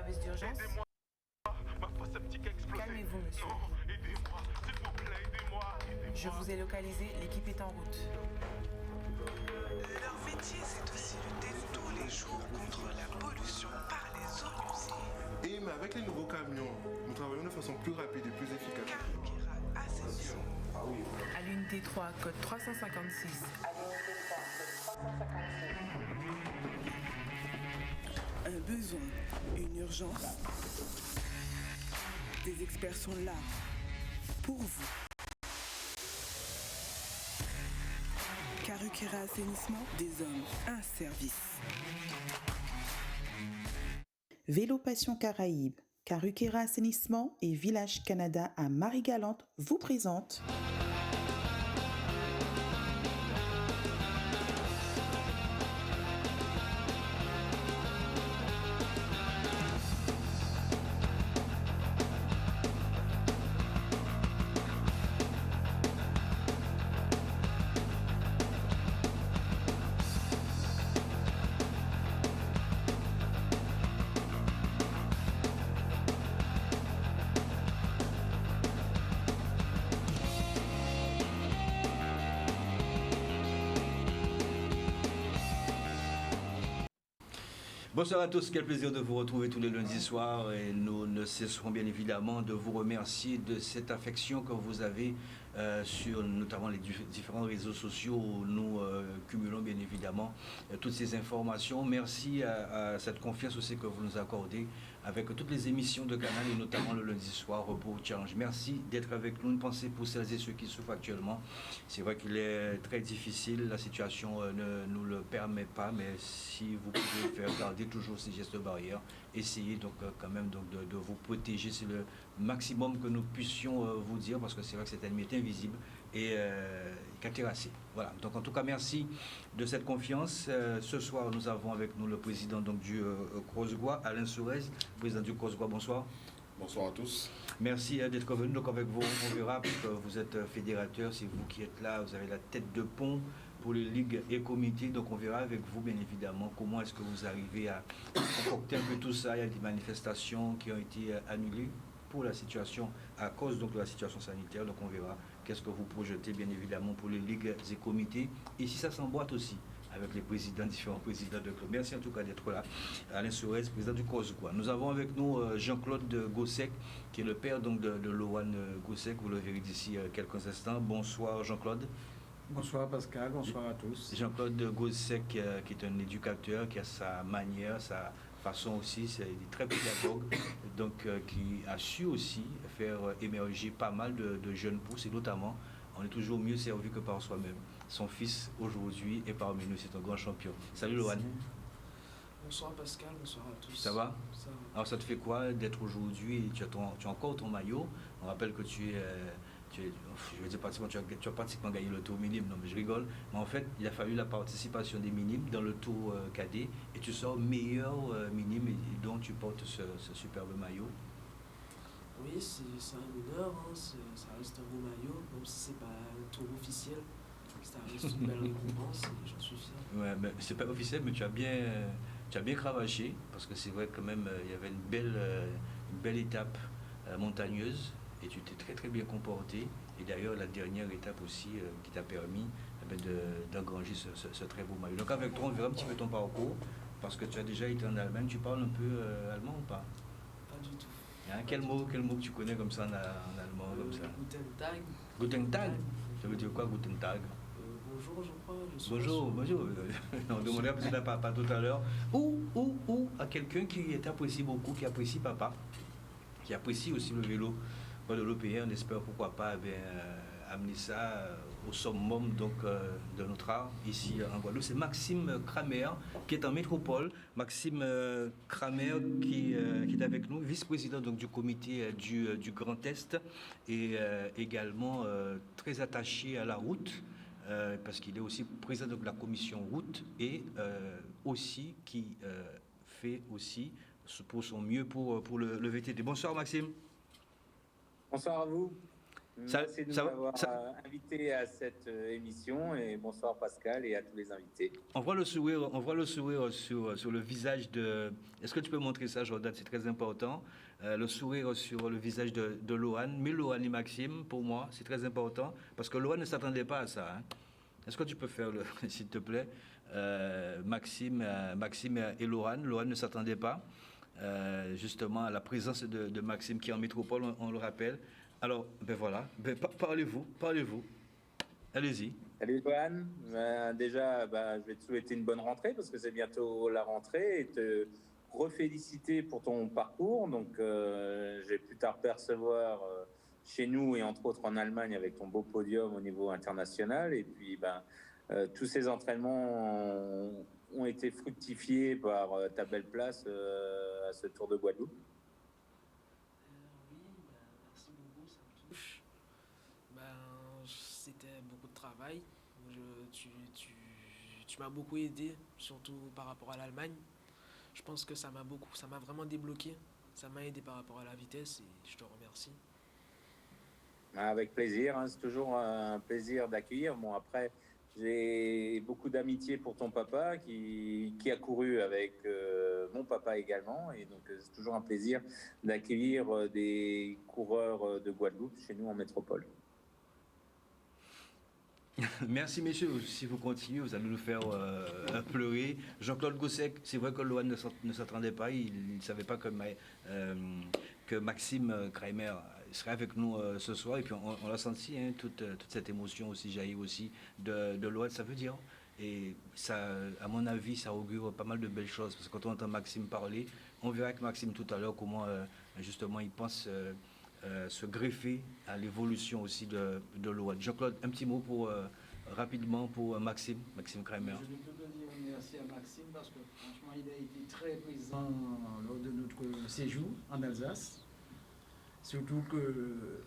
service d'urgence? Aidez-moi. Ma fosse septique a explosé. Calmez-vous, monsieur. Oh, aidez-moi, s'il vous plaît, aidez-moi. Je vous ai localisé, l'équipe est en route. Leur métier, c'est aussi lutter tous les jours contre la pollution par les eaux usées. Et mais avec les nouveaux camions, nous travaillons de façon plus rapide et plus efficace. Caricera Assainissement. À l'unité 3, code 356. Un besoin, une urgence. Des experts sont là pour vous. Caricera Assainissement, des hommes, un service. Vélo Passion Caraïbes, Caricera Assainissement et Village Canada à Marie-Galante vous présentent Bonsoir à tous, quel plaisir de vous retrouver tous les lundis soirs et nous ne cesserons bien évidemment de vous remercier de cette affection que vous avez sur notamment les différents réseaux sociaux où nous cumulons bien évidemment toutes ces informations. Merci à cette confiance aussi que vous nous accordez avec toutes les émissions de Canal et notamment le lundi soir Repos Challenge. Merci d'être avec nous. Une pensée pour celles et ceux qui souffrent actuellement. C'est vrai qu'il est très difficile, la situation ne nous le permet pas, mais si vous pouvez faire garder toujours ces gestes barrières, essayez donc quand même donc de vous protéger, c'est le maximum que nous puissions vous dire, parce que c'est vrai que cet ennemi est invisible et terrassé. Voilà, donc en tout cas merci de cette confiance. Ce soir nous avons avec nous le président donc du CROSGOA, Alain Sourez, président du CROSGOA, bonsoir. Bonsoir à tous. Merci d'être venu. Donc avec vous, on verra, puisque vous êtes fédérateur, c'est vous qui êtes là, vous avez la tête de pont pour les ligues et comités. Donc on verra avec vous, bien évidemment, comment est-ce que vous arrivez à concocter un peu tout ça. Il y a des manifestations qui ont été annulées pour la situation, à cause donc de la situation sanitaire. Donc on verra qu'est-ce que vous projetez, bien évidemment, pour les ligues et comités. Et si ça s'emboîte aussi avec les présidents, différents présidents de club. Merci en tout cas d'être là. Alain Sourez, président du CROSGOA. Nous avons avec nous Jean-Claude Gossec, qui est le père donc de Loan Gossec. Vous le verrez d'ici quelques instants. Bonsoir Jean-Claude. Bonsoir Pascal, bonsoir à tous. Jean-Claude Gossec, qui est un éducateur, qui a sa manière, sa façon aussi, c'est très pédagogue, donc qui a su aussi faire émerger pas mal de jeunes pousses, et notamment, on est toujours mieux servi que par soi-même. Son fils, aujourd'hui, est parmi nous, c'est un grand champion. Salut Loan. Bonsoir Pascal, bonsoir à tous. Ça va? Ça va. Alors ça te fait quoi d'être aujourd'hui, tu as encore ton maillot, on rappelle que tu es je veux dire pratiquement, tu as pratiquement gagné le tour minime, non mais je rigole, mais en fait il a fallu la participation des minimes dans le tour cadet et tu sors meilleur minime et donc tu portes ce superbe maillot. Oui, c'est un honneur, hein, ça reste un beau maillot, même si c'est pas un tour officiel, ça reste une belle récompense et j'en suis fier. Ouais, mais c'est pas officiel, mais tu as bien cravaché, parce que c'est vrai quand même il y avait une belle étape montagneuse. Et tu t'es très très bien comporté. Et d'ailleurs, la dernière étape aussi qui t'a permis d'engranger ce très beau maillot. Donc avec toi, on verra un petit peu ton parcours, parce que tu as déjà été en Allemagne. Tu parles un peu allemand ou pas? Pas du tout. Hein, quel mot que tu connais comme ça en allemand comme ça? Guten Tag. Guten Tag. Ça veut dire quoi, Guten Tag? Bonjour, je crois. Bonjour. On demandait peut-être à papa tout à l'heure. Ou à quelqu'un qui t'apprécie beaucoup, qui apprécie papa, qui apprécie aussi le vélo. De l'OPR, on espère pourquoi pas amener ça au summum donc, de notre art ici en Guadeloupe. C'est Maxime Kramer qui est en métropole. Maxime Kramer qui est avec nous, vice-président donc, du comité du Grand Est et également très attaché à la route. Parce qu'il est aussi président de la commission route et aussi qui fait aussi pour son mieux pour le VTT. Bonsoir Maxime. Bonsoir à vous. Merci de m'avoir invité à cette émission et bonsoir Pascal et à tous les invités. On voit le sourire sur le visage de... Est-ce que tu peux montrer ça, Jordan? C'est très important. Le sourire sur le visage de Lohan. Mais Lohan et Maxime, pour moi, c'est très important parce que Lohan ne s'attendait pas à ça. Hein. Est-ce que tu peux faire, s'il te plaît, Maxime et Lohan? Lohan ne s'attendait pas justement à la présence de Maxime qui est en métropole, on le rappelle. Alors, ben voilà, parlez-vous. Allez-y. Salut Johan. Déjà, je vais te souhaiter une bonne rentrée parce que c'est bientôt la rentrée et te reféliciter pour ton parcours. Donc, j'ai pu t'apercevoir chez nous et entre autres en Allemagne avec ton beau podium au niveau international. Et puis, tous ces entraînements ont été fructifiés par ta belle place à ce Tour de Guadeloupe. C'était beaucoup de travail. Tu m'as beaucoup aidé, surtout par rapport à l'Allemagne. Je pense que ça m'a vraiment débloqué. Ça m'a aidé par rapport à la vitesse et je te remercie. Avec plaisir, hein, c'est toujours un plaisir d'accueillir. Bon, après, j'ai beaucoup d'amitié pour ton papa qui a couru avec mon papa également. Et donc, c'est toujours un plaisir d'accueillir des coureurs de Guadeloupe chez nous en métropole. Merci messieurs, si vous continuez, vous allez nous faire pleurer. Jean-Claude Gossec, c'est vrai que Lohan ne s'attendait pas, il ne savait pas que Maxime Kramer serait avec nous ce soir, et puis on l'a senti, hein, toute cette émotion aussi jaillit aussi de Lohan, ça veut dire, et ça, à mon avis, ça augure pas mal de belles choses, parce que quand on entend Maxime parler, on verra avec Maxime tout à l'heure comment justement il pense se greffer à l'évolution aussi de Lohan. Jean-Claude, un petit mot rapidement pour Maxime Kramer. Je ne peux que dire merci à Maxime parce que franchement il a été très présent lors de notre séjour en Alsace. Surtout que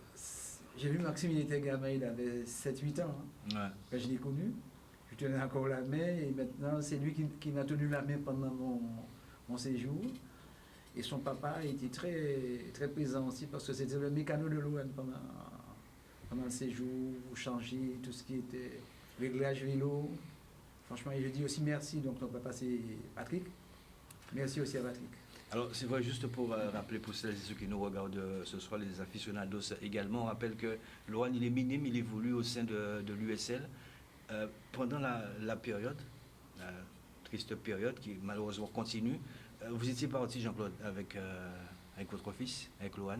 j'ai vu Maxime, il était gamin, il avait 7-8 ans. Hein. Ouais. Quand je l'ai connu, je tenais encore la main et maintenant c'est lui qui m'a tenu la main pendant mon séjour. Et son papa était très, très présent aussi parce que c'était le mécano de Lohan pendant le séjour, changer tout ce qui était réglage vélo. Franchement, je dis aussi merci. Donc, ton papa, c'est Patrick. Merci aussi à Patrick. Alors, c'est vrai, juste pour rappeler pour celles et ceux qui nous regardent ce soir, les aficionados également, on rappelle que Lohan, il est minime, il évolue au sein de l'USL. Pendant la période, la triste période qui malheureusement continue, vous étiez parti, Jean-Claude, avec votre fils, avec Lohan.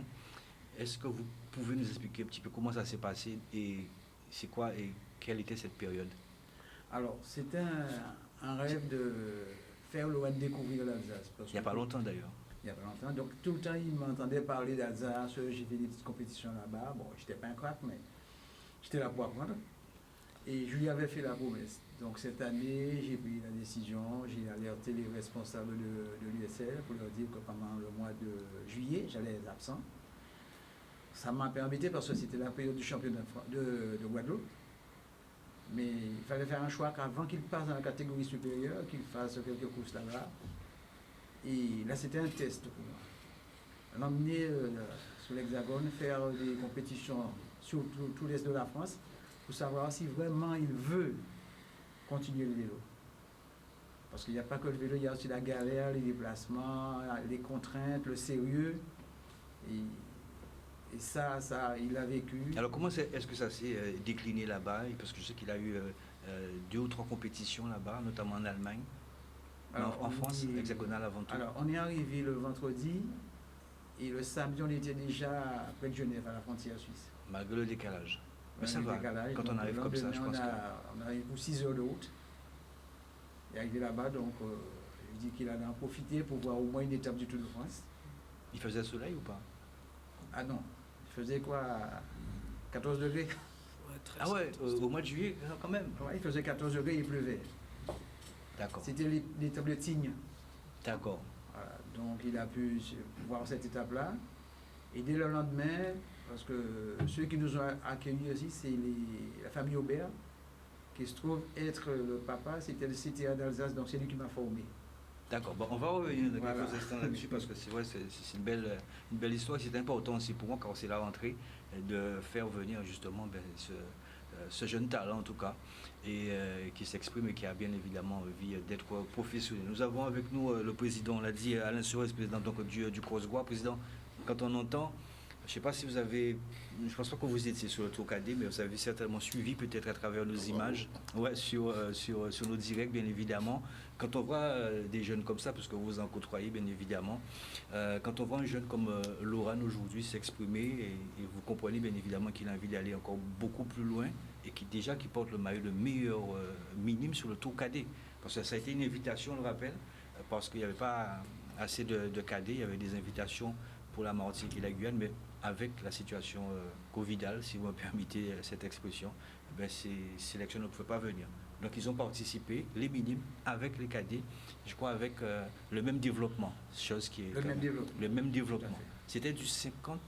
Est-ce que vous pouvez nous expliquer un petit peu comment ça s'est passé et c'est quoi et quelle était cette période? Alors, c'était un rêve de faire Lohan découvrir l'Alsace. Il n'y a pas longtemps d'ailleurs. Il n'y a pas longtemps. Donc, tout le temps, il m'entendait parler d'Alsace. J'ai fait des petites compétitions là-bas. Bon, je n'étais pas un crack, mais j'étais là pour apprendre. Et je lui avais fait la promesse. Donc cette année, j'ai pris la décision, j'ai alerté les responsables de l'USL pour leur dire que pendant le mois de juillet, j'allais être absent. Ça m'a permis, parce que c'était la période du championnat de Guadeloupe, mais il fallait faire un choix qu'avant qu'il passe dans la catégorie supérieure, qu'il fasse quelques courses là-bas. Et là, c'était un test pour moi. L'emmener sur l'Hexagone, faire des compétitions sur tout l'est de la France, pour savoir si vraiment il veut continuer le vélo. Parce qu'il n'y a pas que le vélo, il y a aussi la galère, les déplacements, les contraintes, le sérieux. Et ça, il l'a vécu. Alors comment est-ce que ça s'est décliné là-bas? Parce que je sais qu'il a eu 2 ou 3 compétitions là-bas, notamment en Allemagne. Alors, en France, hexagonale avant tout. Alors on est arrivé le vendredi et le samedi on était déjà près de Genève, à la frontière suisse. Malgré le décalage. Mais ça va, quand on arrive comme ça, je pense on arrive pour 6 heures de route. Et arrivé là-bas, donc je dis qu'il allait en profiter pour voir au moins une étape du Tour de France. Il faisait soleil ou pas? Ah non, il faisait quoi, 14 degrés. Ouais, ah ouais, au mois de juillet quand même. Ouais, il faisait 14 degrés et il pleuvait. D'accord. C'était l'étape de Tignes. D'accord. Voilà, donc il a pu voir cette étape-là. Et dès le lendemain, parce que ceux qui nous ont accueillis aussi, c'est la famille Aubert, qui se trouve être le papa, c'était le CTA d'Alsace, donc c'est lui qui m'a formé. D'accord, bon, on va revenir dans Voilà. quelques instants là-dessus parce que c'est vrai, c'est une belle histoire. C'est important aussi pour moi quand c'est la rentrée de faire venir justement ce jeune talent en tout cas et qui s'exprime et qui a bien évidemment envie d'être professionnel. Nous avons avec nous le président, on l'a dit, Alain Sorez, président donc, du Cross-Gois. Président, quand on entend, je ne sais pas si vous avez, je ne pense pas que vous étiez sur le Tour Cadet, mais vous avez certainement suivi peut-être à travers nos images, sur nos directs bien évidemment. Quand on voit des jeunes comme ça, parce que vous en côtoyez bien évidemment, quand on voit un jeune comme Laurent aujourd'hui s'exprimer, et vous comprenez bien évidemment qu'il a envie d'aller encore beaucoup plus loin, et qui porte le maillot de meilleur minime sur le Tour Cadet. Parce que ça a été une invitation, on le rappelle, parce qu'il n'y avait pas assez de cadets, il y avait des invitations pour la Martinique et la Guyane, mais avec la situation covidale, si vous me permettez cette expression, ces sélections ne pouvaient pas venir. Donc ils ont participé, les minimes, avec les cadets, je crois avec le même développement, chose qui est... Le même développement. C'était du 54.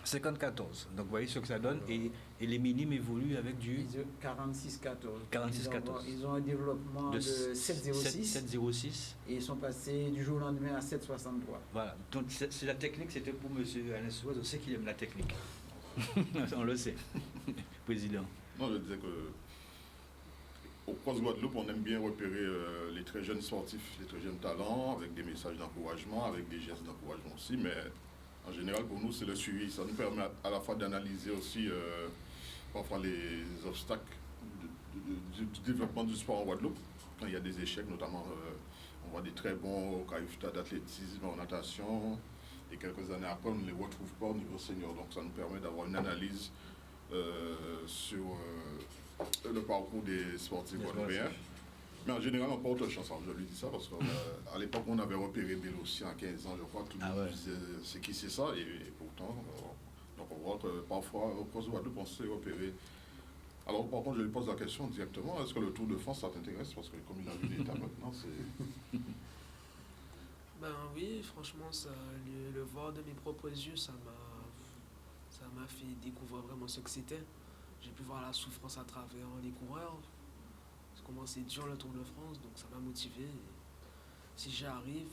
54. Donc vous voyez ce que ça donne, et les minimes évoluent avec du... 46-14. 46-14. Ils ont un développement de 7,06. 7,06. Et ils sont passés du jour au lendemain à 7,63. Voilà, donc c'est la technique, c'était pour M. Alain Sorez, on sait qu'il aime la technique. On le sait, président. Non, je disais que au Cross-Guadeloupe, on aime bien repérer les très jeunes sportifs, les très jeunes talents, avec des messages d'encouragement, avec des gestes d'encouragement aussi, mais en général, pour nous, c'est le suivi. Ça nous permet à la fois d'analyser aussi parfois les obstacles du développement du sport en Guadeloupe, quand il y a des échecs, notamment on voit des très bons résultats d'athlétisme, en natation, et quelques années après, on ne les retrouve pas au niveau senior. Donc ça nous permet d'avoir une analyse sur le parcours des sportifs guadeloupéens. Mais en général, on porte chance. Je lui dis ça parce qu'à l'époque, on avait repéré Bélossi en 15 ans, je crois. Tout le monde disait c'est qui c'est ça, et pourtant, donc on voit que parfois, au Cross-Guadeloupe, on s'est repéré. Alors, par contre, je lui pose la question directement, est-ce que le Tour de France, ça t'intéresse? Parce que comme il a vu l'état maintenant, c'est... Ben oui, franchement, ça, le voir de mes propres yeux, ça m'a fait découvrir vraiment ce que c'était. J'ai pu voir la souffrance à travers les coureurs, comment c'est dur le Tour de France, donc ça m'a motivé. Et si j'y arrive,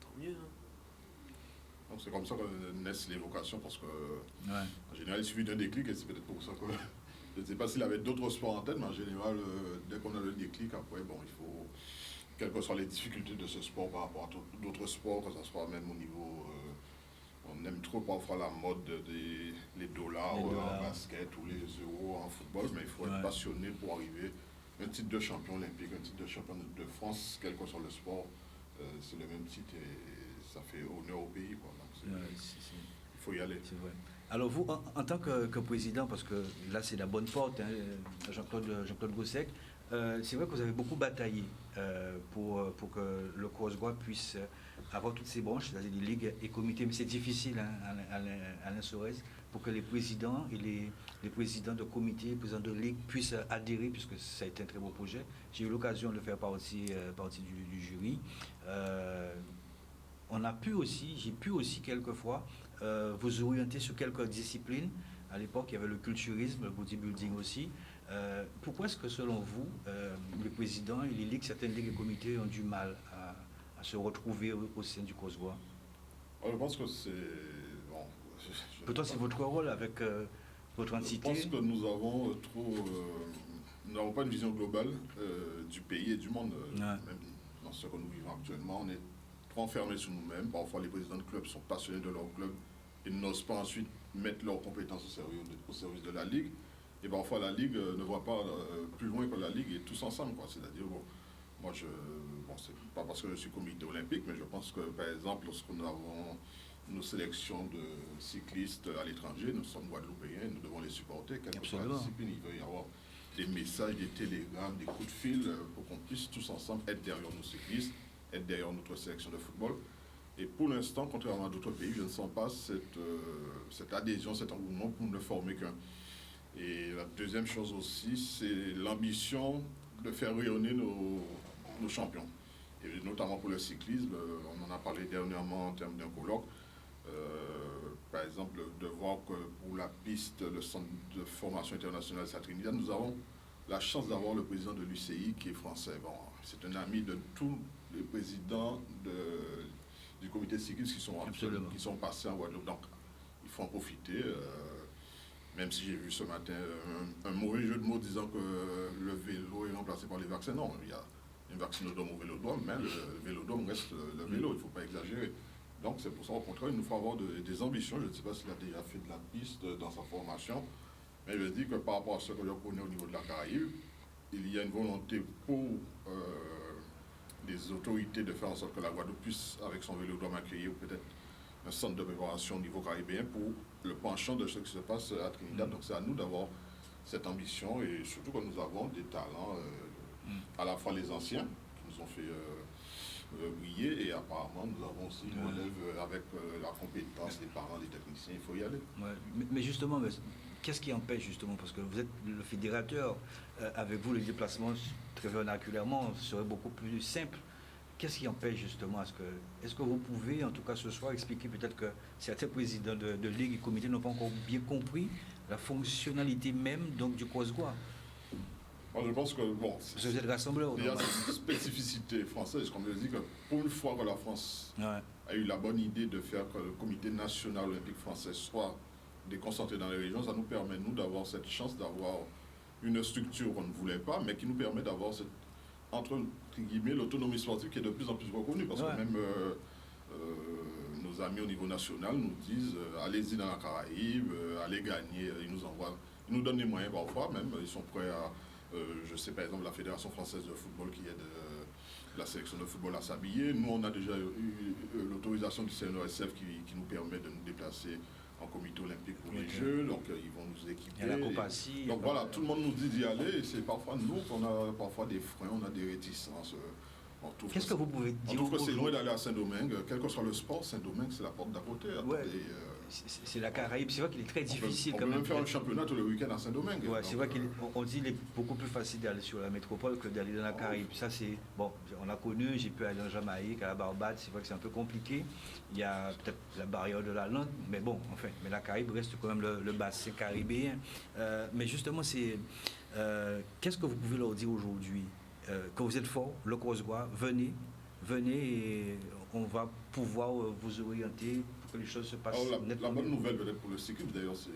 tant mieux. Hein. Donc c'est comme ça que naissent les vocations, parce que en général, il suffit d'un déclic, et c'est peut-être pour ça que... Je ne sais pas s'il avait d'autres sports en tête, mais en général, dès qu'on a le déclic, après, bon, il faut... Quelles que soient les difficultés de ce sport par rapport à d'autres sports, que ce soit même au niveau... on aime trop parfois la mode des dollars en basket ou les euros en football, mais il faut être passionné pour arriver. Un titre de champion olympique, un titre de champion de France, quel que soit le sport, c'est le même titre et ça fait honneur au pays, quoi. Donc il faut y aller. C'est vrai. Alors vous, en tant que président, parce que là c'est la bonne porte, hein, Jean-Claude Gossec, c'est vrai que vous avez beaucoup bataillé pour que le Cross-Gois puisse avoir toutes ces branches, c'est-à-dire les ligues et comités, mais c'est difficile, hein, Alain Sorez, pour que les présidents et les présidents de comités, les présidents de ligue puissent adhérer, puisque ça a été un très beau projet. J'ai eu l'occasion de faire partie du jury. J'ai pu aussi quelquefois vous orienter sur quelques disciplines. À l'époque, il y avait le culturisme, le bodybuilding aussi. Pourquoi est-ce que, selon vous, les présidents et les ligues, certaines ligues et comités ont du mal à se retrouver au sein du Cross-Gois? Je pense que c'est... Bon, peut-être c'est votre rôle avec votre entité. Je pense que nous avons nous n'avons pas une vision globale du pays et du monde. Même dans ce que nous vivons actuellement, on est trop enfermés sur nous-mêmes. Parfois, les présidents de clubs sont passionnés de leur club et n'osent pas ensuite mettre leurs compétences au service de la Ligue. Et parfois, la Ligue ne voit pas plus loin que la Ligue et tous ensemble, quoi. C'est-à-dire, bon, moi, c'est pas parce que je suis comité olympique, mais je pense que, par exemple, lorsque nous avons nos sélections de cyclistes à l'étranger, nous sommes guadeloupéens, nous devons les supporter, quelle que soit la discipline. Il va y avoir des messages, des télégrammes, des coups de fil pour qu'on puisse tous ensemble être derrière nos cyclistes, être derrière notre sélection de football. Et pour l'instant, contrairement à d'autres pays, je ne sens pas cette adhésion, cet engouement pour ne former qu'un. Et la deuxième chose aussi, c'est l'ambition de faire rayonner nos champions. Et notamment pour le cyclisme, on en a parlé dernièrement en termes d'un colloque. Par exemple, de voir que pour la piste, le centre de formation internationale à Trinidad, nous avons la chance d'avoir le président de l'UCI qui est français. Bon, c'est un ami de tous les présidents du comité cycliste qui sont passés en Guadeloupe. Donc, il faut en profiter. Même si j'ai vu ce matin un mauvais jeu de mots disant que le vélo est remplacé par les vaccins. Non, il y a un vaccinodrome au vélodrome, mais le vélodrome reste le vélo, il ne faut pas exagérer. Donc c'est pour ça, au contraire, il nous faut avoir des ambitions. Je ne sais pas s'il a déjà fait de la piste dans sa formation, mais je dis que par rapport à ce que je connais au niveau de la Caraïbe, il y a une volonté pour les autorités de faire en sorte que la Guadeloupe puisse, avec son vélodrome, accueillir peut-être un centre de préparation au niveau caribéen pour le penchant de ce qui se passe à Trinidad. Donc c'est à nous d'avoir cette ambition et surtout que nous avons des talents, à la fois les anciens qui nous ont fait briller et apparemment nous avons aussi une relève avec la compétence des parents, des techniciens, il faut y aller. Ouais. Mais justement, qu'est-ce qui empêche justement, parce que vous êtes le fédérateur, avec vous les déplacements très vernaculairement seraient beaucoup plus simples. Qu'est-ce qui empêche justement est-ce que vous pouvez en tout cas ce soir expliquer peut-être que certains présidents de ligue et comités n'ont pas encore bien compris la fonctionnalité même donc du COSGOA? Je pense que vous êtes rassembleur. Il y a une spécificité française, comme je dis, que pour une fois que la France a eu la bonne idée de faire que le comité national olympique français soit déconcentré dans les régions, ça nous permet, nous, d'avoir cette chance d'avoir une structure qu'on ne voulait pas, mais qui nous permet d'avoir cette, entre guillemets, l'autonomie sportive qui est de plus en plus reconnue, parce que même nos amis au niveau national nous disent allez-y dans la Caraïbe, allez gagner, ils nous donnent les moyens parfois, même, ils sont prêts à... je sais par exemple la Fédération française de football qui aide la sélection de football à s'habiller. Nous, on a déjà eu l'autorisation du CNOSF qui nous permet de nous déplacer en comité olympique pour les Jeux, donc ils vont nous équiper. Il y a la compassie. Donc voilà, tout le monde nous dit d'y aller, et c'est parfois nous qu'on a parfois des freins, on a des réticences. Qu'est-ce que vous pouvez dire? On trouve que c'est loin d'aller à Saint-Domingue, quel que soit le sport, Saint-Domingue c'est la porte d'à côté. C'est la Caraïbe, c'est vrai qu'il est très difficile on peut même faire un championnat tout le week-end à Saint-Domingue. Ouais, c'est vrai qu'on dit qu'il est beaucoup plus facile d'aller sur la métropole que d'aller dans la Caraïbe. Ça c'est, bon, on a connu, j'ai pu aller en Jamaïque, à la Barbade, c'est vrai que c'est un peu compliqué. Il y a peut-être la barrière de la langue, mais bon, enfin, mais la Caraïbe reste quand même le bassin caribéen. Mais justement, qu'est-ce que vous pouvez leur dire aujourd'hui? Quand vous êtes fort, le COSGOA, venez et on va pouvoir vous orienter pour que les choses se passent. Alors, la bonne nouvelle peut-être pour le cyclisme, d'ailleurs, c'est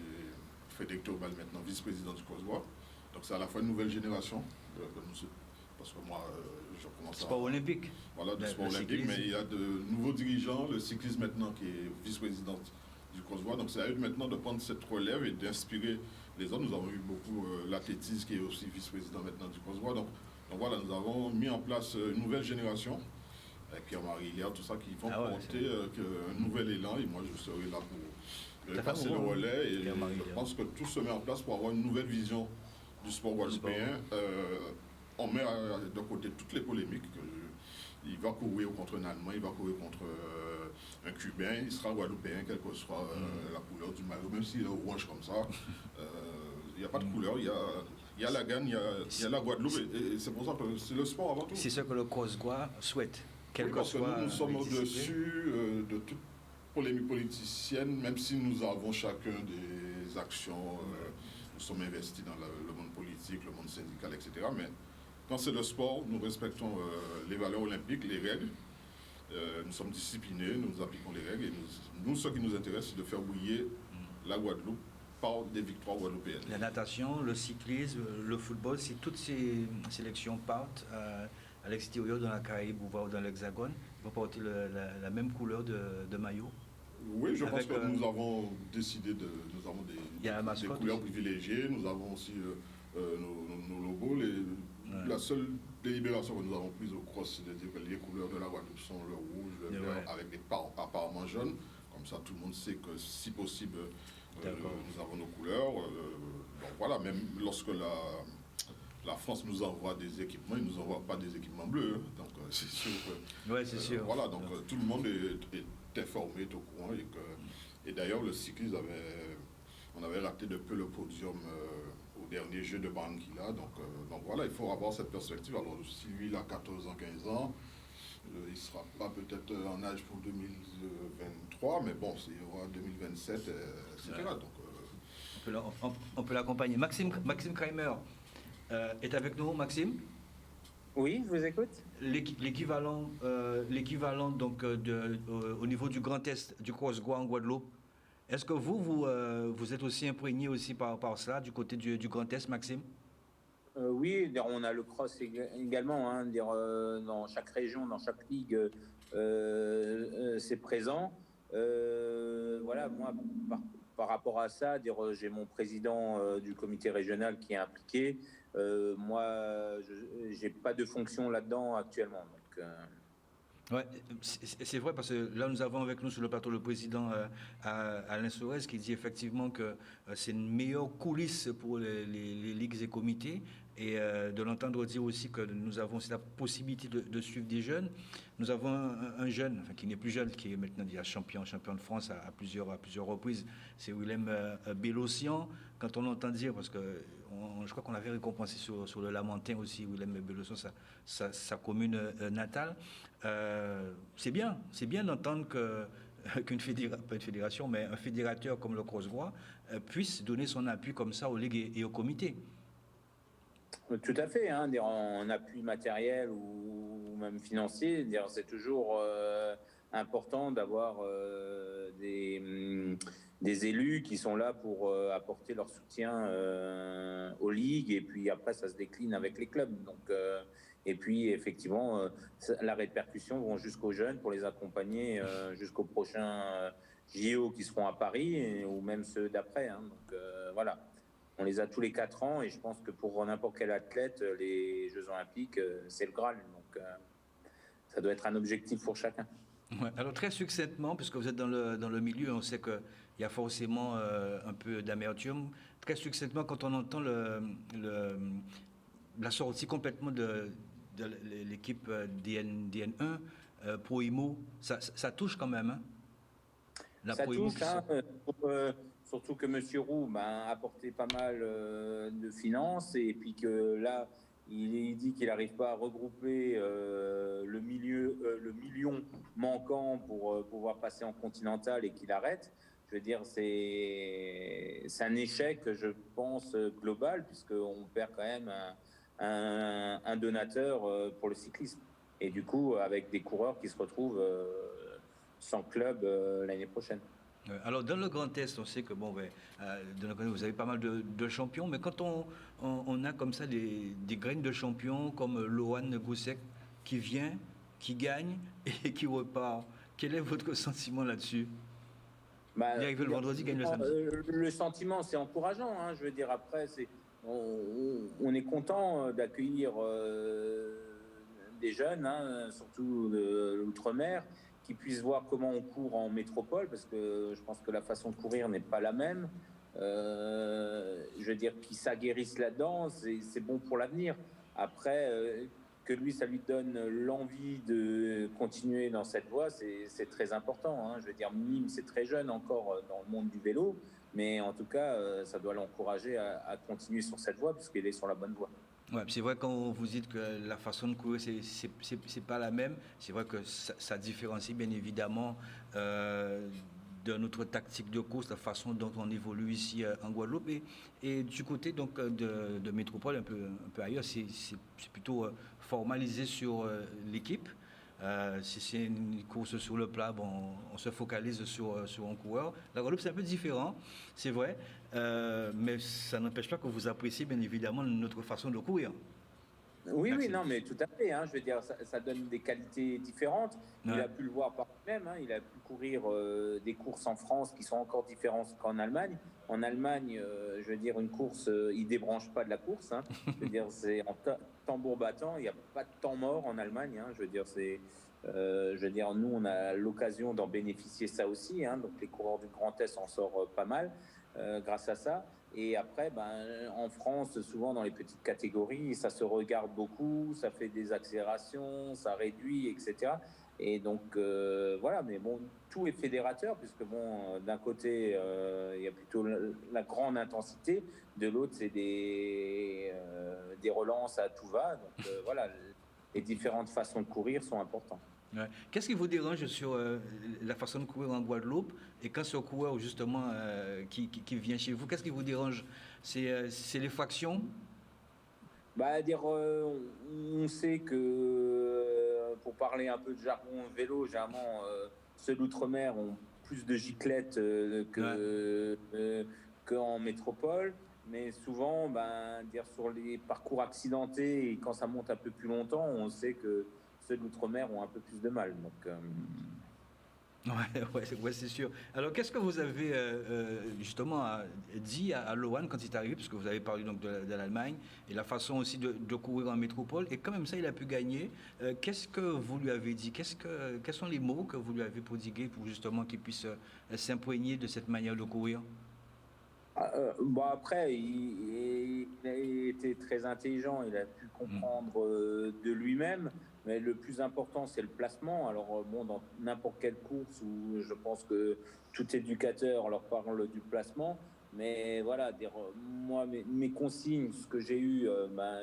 Frédéric Tobal, maintenant vice-président du COSGOA. Donc c'est à la fois une nouvelle génération, parce que moi, je commence à... Sport olympique. Voilà, du sport olympique, mais il y a de nouveaux dirigeants, le cyclisme maintenant qui est vice-président du COSGOA. Donc c'est à eux maintenant de prendre cette relève et d'inspirer les autres. Nous avons eu beaucoup l'athlétisme qui est aussi vice-président maintenant du COSGOA. Donc voilà, nous avons mis en place une nouvelle génération, avec Pierre-Marie Hilliard, tout ça, qui vont porter un nouvel élan. Et moi, je serai là pour passer le relais. Et je pense que tout se met en place pour avoir une nouvelle vision du sport guadeloupéen. On met de côté toutes les polémiques. Il va courir contre un Allemand, il va courir contre un Cubain, il sera guadeloupéen, quelle que soit la couleur du maillot, même s'il est orange comme ça. Il n'y a pas de couleur, il y a la Guyane, il y a la Guadeloupe, et c'est pour ça que c'est le sport avant tout. C'est ce que le COSGOA souhaite, parce que nous sommes au-dessus de toute polémique politicienne, même si nous avons chacun des actions, nous sommes investis dans le monde politique, le monde syndical, etc. Mais quand c'est le sport, nous respectons les valeurs olympiques, les règles. Nous sommes disciplinés, nous appliquons les règles. Et nous, ce qui nous intéresse, c'est de faire briller la Guadeloupe par des victoires guadeloupéennes. La natation, le cyclisme, le football, si toutes ces sélections partent à l'extérieur, dans la Caraïbe ou dans l'Hexagone, ils vont porter la même couleur de maillot. Oui, je pense que nous avons décidé nous avons des couleurs privilégiées, nous avons aussi nos logos. La seule délibération que nous avons prise au cross, c'est de dire que les couleurs de la Guadeloupe sont le rouge, le vert, avec des parts apparemment jaunes. Comme ça, tout le monde sait que si possible, nous avons nos couleurs. Donc voilà, même lorsque la France nous envoie des équipements, ils ne nous envoient pas des équipements bleus. Donc c'est sûr que... Oui, c'est sûr. Voilà, donc tout le monde est informé, est au courant. Et d'ailleurs, le cyclisme on avait raté de peu le podium au dernier jeu de Barranquilla. Donc voilà, il faut avoir cette perspective. Alors si lui, il a 14 ans, 15 ans, il ne sera pas peut-être en âge pour 2023, mais bon, il y aura 2027, etc. Donc, on peut l'accompagner. Maxime Kramer, est avec nous, Maxime? Oui, je vous écoute. L'équivalent donc au niveau du Grand Est du Cross-Gois en Guadeloupe. Est-ce que vous êtes aussi imprégné aussi par cela du côté du Grand Est, Maxime? Oui, on a le cross également. Hein, dans chaque région, dans chaque ligue, c'est présent. Voilà, moi, par rapport à ça, j'ai mon président du comité régional qui est impliqué. Moi, je n'ai pas de fonction là-dedans actuellement. Donc, ouais, c'est vrai parce que là nous avons avec nous sur le plateau le président Alain Sorez qui dit effectivement que c'est une meilleure coulisse pour les ligues et comités et de l'entendre dire aussi que nous avons la possibilité de suivre des jeunes. Nous avons un jeune, enfin, qui n'est plus jeune, qui est maintenant déjà champion de France à plusieurs reprises, c'est Willem Bellossian. Quand on l'entend dire, parce que je crois qu'on l'avait récompensé sur le Lamentin aussi, Willem Bellossian, sa commune natale. C'est bien d'entendre qu'une pas une fédération, mais un fédérateur comme le Cross-Gois puisse donner son appui comme ça aux ligues et aux comités. Tout à fait, hein, en appui matériel ou même financier, c'est toujours important d'avoir des élus qui sont là pour apporter leur soutien aux ligues, et puis après ça se décline avec les clubs. Donc, et puis effectivement, la répercussion vont jusqu'aux jeunes pour les accompagner jusqu'aux prochains JO qui seront à Paris, ou même ceux d'après. Hein. Donc voilà. On les a tous les 4 ans, et je pense que pour n'importe quel athlète, les Jeux Olympiques, c'est le Graal. Donc, ça doit être un objectif pour chacun. Ouais, alors, très succinctement, puisque vous êtes dans le milieu, on sait qu'il y a forcément un peu d'amertume. Très succinctement, quand on entend la sortie complètement de l'équipe DN1 Pro Imo, ça touche quand même. Hein, ça touche, surtout que M. Roux a apporté pas mal de finances, et puis que là, il dit qu'il n'arrive pas à regrouper le million manquant pour pouvoir passer en continental, et qu'il arrête. Je veux dire, c'est un échec, je pense, global, puisqu'on perd quand même un donateur pour le cyclisme. Et du coup, avec des coureurs qui se retrouvent sans club l'année prochaine. Alors, dans le Grand Est, on sait que vous avez pas mal de champions, mais quand on a comme ça des graines de champions comme Lohan Goussek qui vient, qui gagne et qui repart, quel est votre sentiment là-dessus? Il est arrivé le vendredi, gagne le samedi. Le sentiment, c'est encourageant. Hein, je veux dire, après, on est content d'accueillir des jeunes, hein, surtout de l'outre-mer, qui puissent voir comment on court en métropole, parce que je pense que la façon de courir n'est pas la même. Je veux dire, qu'ils s'aguerrissent là-dedans, c'est bon pour l'avenir. Après, que lui, ça lui donne l'envie de continuer dans cette voie, c'est très important. Hein. Je veux dire, Mime, c'est très jeune encore dans le monde du vélo, mais en tout cas, ça doit l'encourager à continuer sur cette voie, puisqu'il est sur la bonne voie. Ouais, c'est vrai, quand vous dites que la façon de courir, c'est pas la même. C'est vrai que ça différencie bien évidemment de notre tactique de course, la façon dont on évolue ici en Guadeloupe. Et du côté donc de métropole, un peu ailleurs, c'est plutôt formalisé sur l'équipe. Si c'est une course sur le plat, on se focalise sur un coureur. La Guadeloupe, c'est un peu différent, c'est vrai, mais ça n'empêche pas que vous appréciez bien évidemment notre façon de courir. Oui, non, mais tout à fait. Hein, je veux dire, ça donne des qualités différentes. Ouais. Il a pu le voir par lui-même. Hein, il a pu courir des courses en France qui sont encore différentes qu'en Allemagne. En Allemagne, je veux dire, une course, il débranche pas de la course. Hein. Je veux dire, c'est en tambour battant. Il n'y a pas de temps mort en Allemagne. Hein, je veux dire, nous, on a l'occasion d'en bénéficier ça aussi. Hein, donc, les coureurs du Grand Est en sortent pas mal grâce à ça. Et après, en France, souvent dans les petites catégories, ça se regarde beaucoup, ça fait des accélérations, ça réduit, etc. Et donc, voilà, mais bon, tout est fédérateur, puisque d'un côté, il y a plutôt la grande intensité, de l'autre, c'est des relances à tout va. Donc, voilà, les différentes façons de courir sont importantes. Ouais. Qu'est-ce qui vous dérange sur la façon de courir en Guadeloupe, et quand ce coureur justement qui vient chez vous, qu'est-ce qui vous dérange? C'est les fractions? On sait que, pour parler un peu de jargon vélo, généralement, ceux d'outre-mer ont plus de giclettes qu'en métropole. Mais souvent, sur les parcours accidentés et quand ça monte un peu plus longtemps, on sait que ceux d'outre-mer ont un peu plus de mal. Donc, Ouais, c'est sûr. Alors, qu'est-ce que vous avez justement dit à Lohan quand il est arrivé, parce que vous avez parlé donc de l'Allemagne et la façon aussi de courir en métropole, et quand même ça, il a pu gagner. Qu'est-ce que vous lui avez dit? Quels sont les mots que vous lui avez prodigués pour justement qu'il puisse s'imprégner de cette manière de courir? Après, il a été très intelligent, il a pu comprendre de lui-même, mais le plus important, c'est le placement. Alors, dans n'importe quelle course où je pense que tout éducateur leur parle du placement, mais voilà, moi, mes consignes, ce que j'ai eu,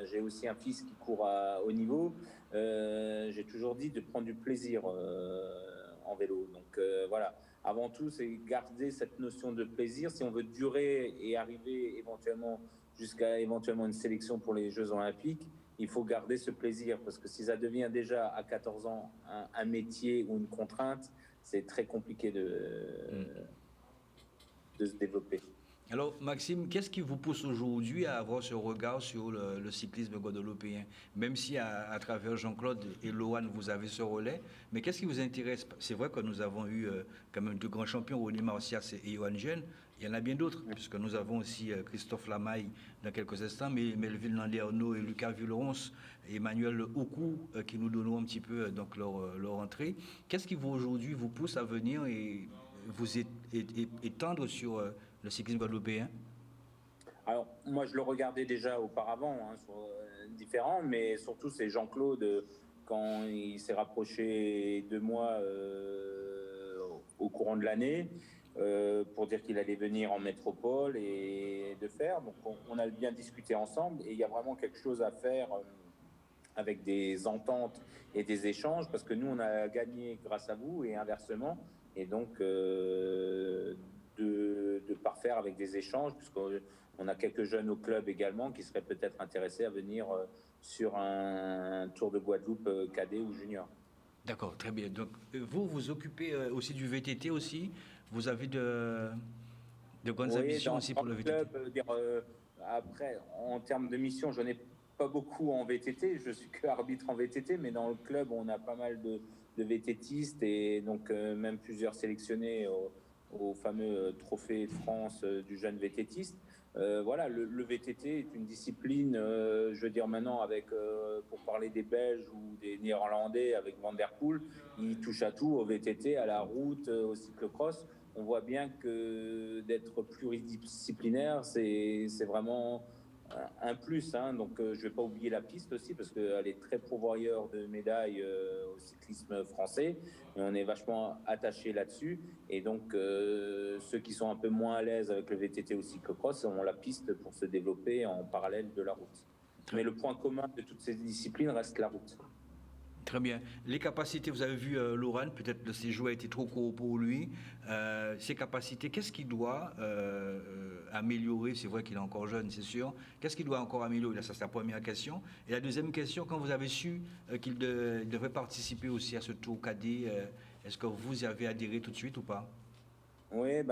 j'ai aussi un fils qui court à haut niveau, j'ai toujours dit de prendre du plaisir en vélo. Donc, voilà. Avant tout, c'est garder cette notion de plaisir. Si on veut durer et arriver éventuellement jusqu'à une sélection pour les Jeux Olympiques, il faut garder ce plaisir. Parce que si ça devient déjà à 14 ans un métier ou une contrainte, c'est très compliqué de se développer. Alors, Maxime, qu'est-ce qui vous pousse aujourd'hui à avoir ce regard sur le cyclisme guadeloupéen? Même si à travers Jean-Claude et Lohan, vous avez ce relais, mais qu'est-ce qui vous intéresse? C'est vrai que nous avons eu quand même deux grands champions, René Marcias et Johan Jeune. Il y en a bien d'autres, puisque nous avons aussi Christophe Lamaille dans quelques instants, mais Melville Landerneau et Lucas Vullerons et Emmanuel Oukou qui nous donneront un petit peu donc leur entrée. Qu'est-ce qui aujourd'hui vous pousse à venir et vous étendre sur le cyclisme guadeloupéen? Alors, moi, je le regardais déjà auparavant, différent, mais surtout, c'est Jean-Claude, quand il s'est rapproché de moi au courant de l'année, pour dire qu'il allait venir en métropole et de faire. Donc, on a bien discuté ensemble et il y a vraiment quelque chose à faire avec des ententes et des échanges, parce que nous, on a gagné grâce à vous et inversement. Et donc, de parfaire avec des échanges, puisqu'on a quelques jeunes au club également qui seraient peut-être intéressés à venir sur un Tour de Guadeloupe cadet ou junior. D'accord, très bien. Donc, vous vous occupez aussi du VTT aussi? Vous avez de grandes ambitions aussi pour le VTT? Après, en termes de mission, je n'ai pas beaucoup en VTT. Je suis que arbitre en VTT, mais dans le club, on a pas mal de VTTistes et donc même plusieurs sélectionnés au fameux trophée de France du jeune VTTiste. Voilà, le VTT est une discipline, je veux dire maintenant, pour parler des Belges ou des Néerlandais avec Van Der Poel, il touche à tout, au VTT, à la route, au cyclocross. On voit bien que d'être pluridisciplinaire, c'est vraiment un plus, donc je ne vais pas oublier la piste aussi parce qu'elle est très pourvoyeur de médailles au cyclisme français et on est vachement attaché là-dessus, et donc ceux qui sont un peu moins à l'aise avec le VTT ou cyclocross ont la piste pour se développer en parallèle de la route. Mais le point commun de toutes ces disciplines reste la route. Très bien. Les capacités, vous avez vu Lohan, peut-être le séjour a été trop court pour lui. Ses capacités, qu'est-ce qu'il doit améliorer? C'est vrai qu'il est encore jeune, c'est sûr. Qu'est-ce qu'il doit encore améliorer? Ça, c'est la première question. Et la deuxième question, quand vous avez su qu'il devait participer aussi à ce tour cadet, est-ce que vous y avez adhéré tout de suite ou pas? Oui,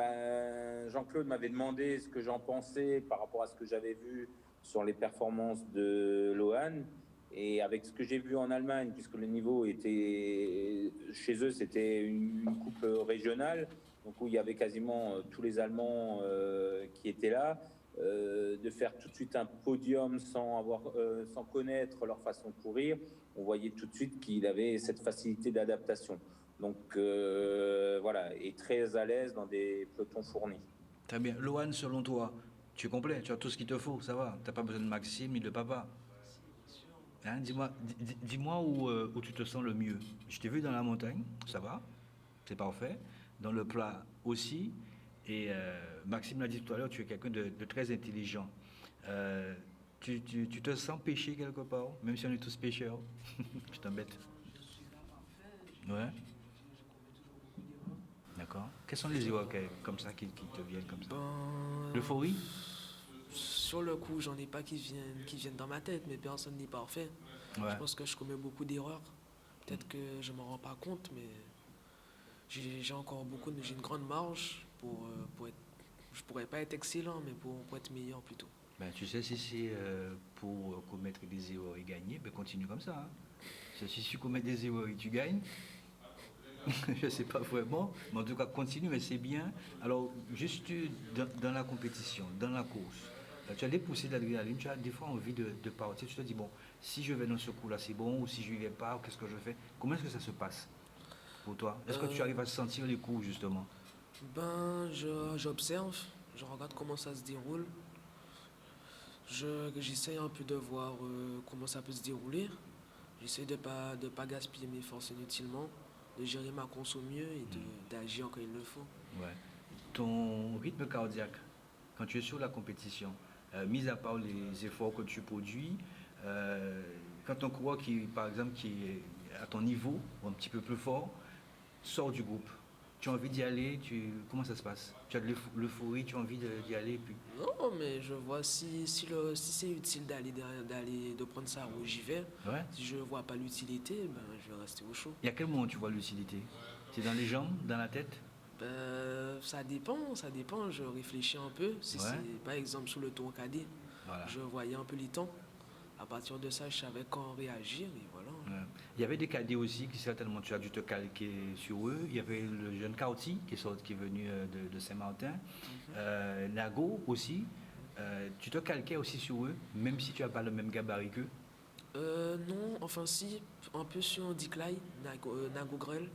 Jean-Claude m'avait demandé ce que j'en pensais par rapport à ce que j'avais vu sur les performances de Lohan. Et avec ce que j'ai vu en Allemagne, puisque le niveau était chez eux, c'était une coupe régionale, donc où il y avait quasiment tous les Allemands qui étaient là, de faire tout de suite un podium sans connaître leur façon de courir, on voyait tout de suite qu'il avait cette facilité d'adaptation. Donc voilà, et très à l'aise dans des pelotons fournis. Très bien. Lohan, selon toi, tu es complet, tu as tout ce qu'il te faut, ça va. Tu n'as pas besoin de Maxime ni de papa. Hein, dis-moi où tu te sens le mieux. Je t'ai vu dans la montagne, ça va, c'est parfait. Dans le plat aussi. Et Maxime l'a dit tout à l'heure, tu es quelqu'un de très intelligent. Tu te sens pêcher quelque part, même si on est tous pêcheurs. Je t'embête. Ouais. D'accord. Quels sont les erreurs comme ça qui te viennent comme ça? L'euphorie? sur le coup, j'en ai pas qui viennent dans ma tête, mais personne n'est parfait. Ouais. Je pense que je commets beaucoup d'erreurs. Peut-être que je m'en rends pas compte, mais j'ai encore j'ai une grande marge pour être. Je pourrais pas être excellent, mais pour être meilleur plutôt. Ben, tu sais, si c'est pour commettre des erreurs et gagner, ben continue comme ça. Hein. Si tu commets des erreurs et tu gagnes, je ne sais pas vraiment, mais en tout cas continue, mais c'est bien. Alors, juste dans la compétition, dans la course, tu as des poussées d'adrénaline, tu as des fois envie de partir, tu te dis, bon, si je vais dans ce coup-là, c'est bon, ou si je n'y vais pas, qu'est-ce que je fais? Comment est-ce que ça se passe pour toi? Est-ce que tu arrives à sentir les coups, justement? Ben, j'observe, je regarde comment ça se déroule. J'essaie un peu de voir comment ça peut se dérouler. J'essaie de pas gaspiller mes forces inutilement, de gérer ma course au mieux et d'agir quand il le faut. Ouais. Ton rythme cardiaque, quand tu es sur la compétition, mis à part les efforts que tu produis, quand un coureur par exemple, qui est à ton niveau, ou un petit peu plus fort, sort du groupe, tu as envie d'y aller, comment ça se passe? Tu as de l'euphorie, tu as envie d'y aller et puis... Non, mais je vois si c'est utile de prendre ça où j'y vais. Ouais. Si je vois pas l'utilité, ben, je vais rester au chaud. Et à quel moment tu vois l'utilité? C'est dans les jambes, dans la tête? Ça dépend. Je réfléchis un peu. Si c'est, par exemple, sous le tour cadet, voilà. Je voyais un peu les temps. À partir de ça, je savais quand réagir et voilà. Ouais. Il y avait des cadets aussi qui certainement tu as dû te calquer sur eux. Il y avait le jeune Kauti qui est venu de Saint-Martin. Nago aussi. Tu te calquais aussi sur eux, même si tu n'as pas le même gabarit qu'eux? Non, enfin si, un peu sur Diclay, Nago Grel.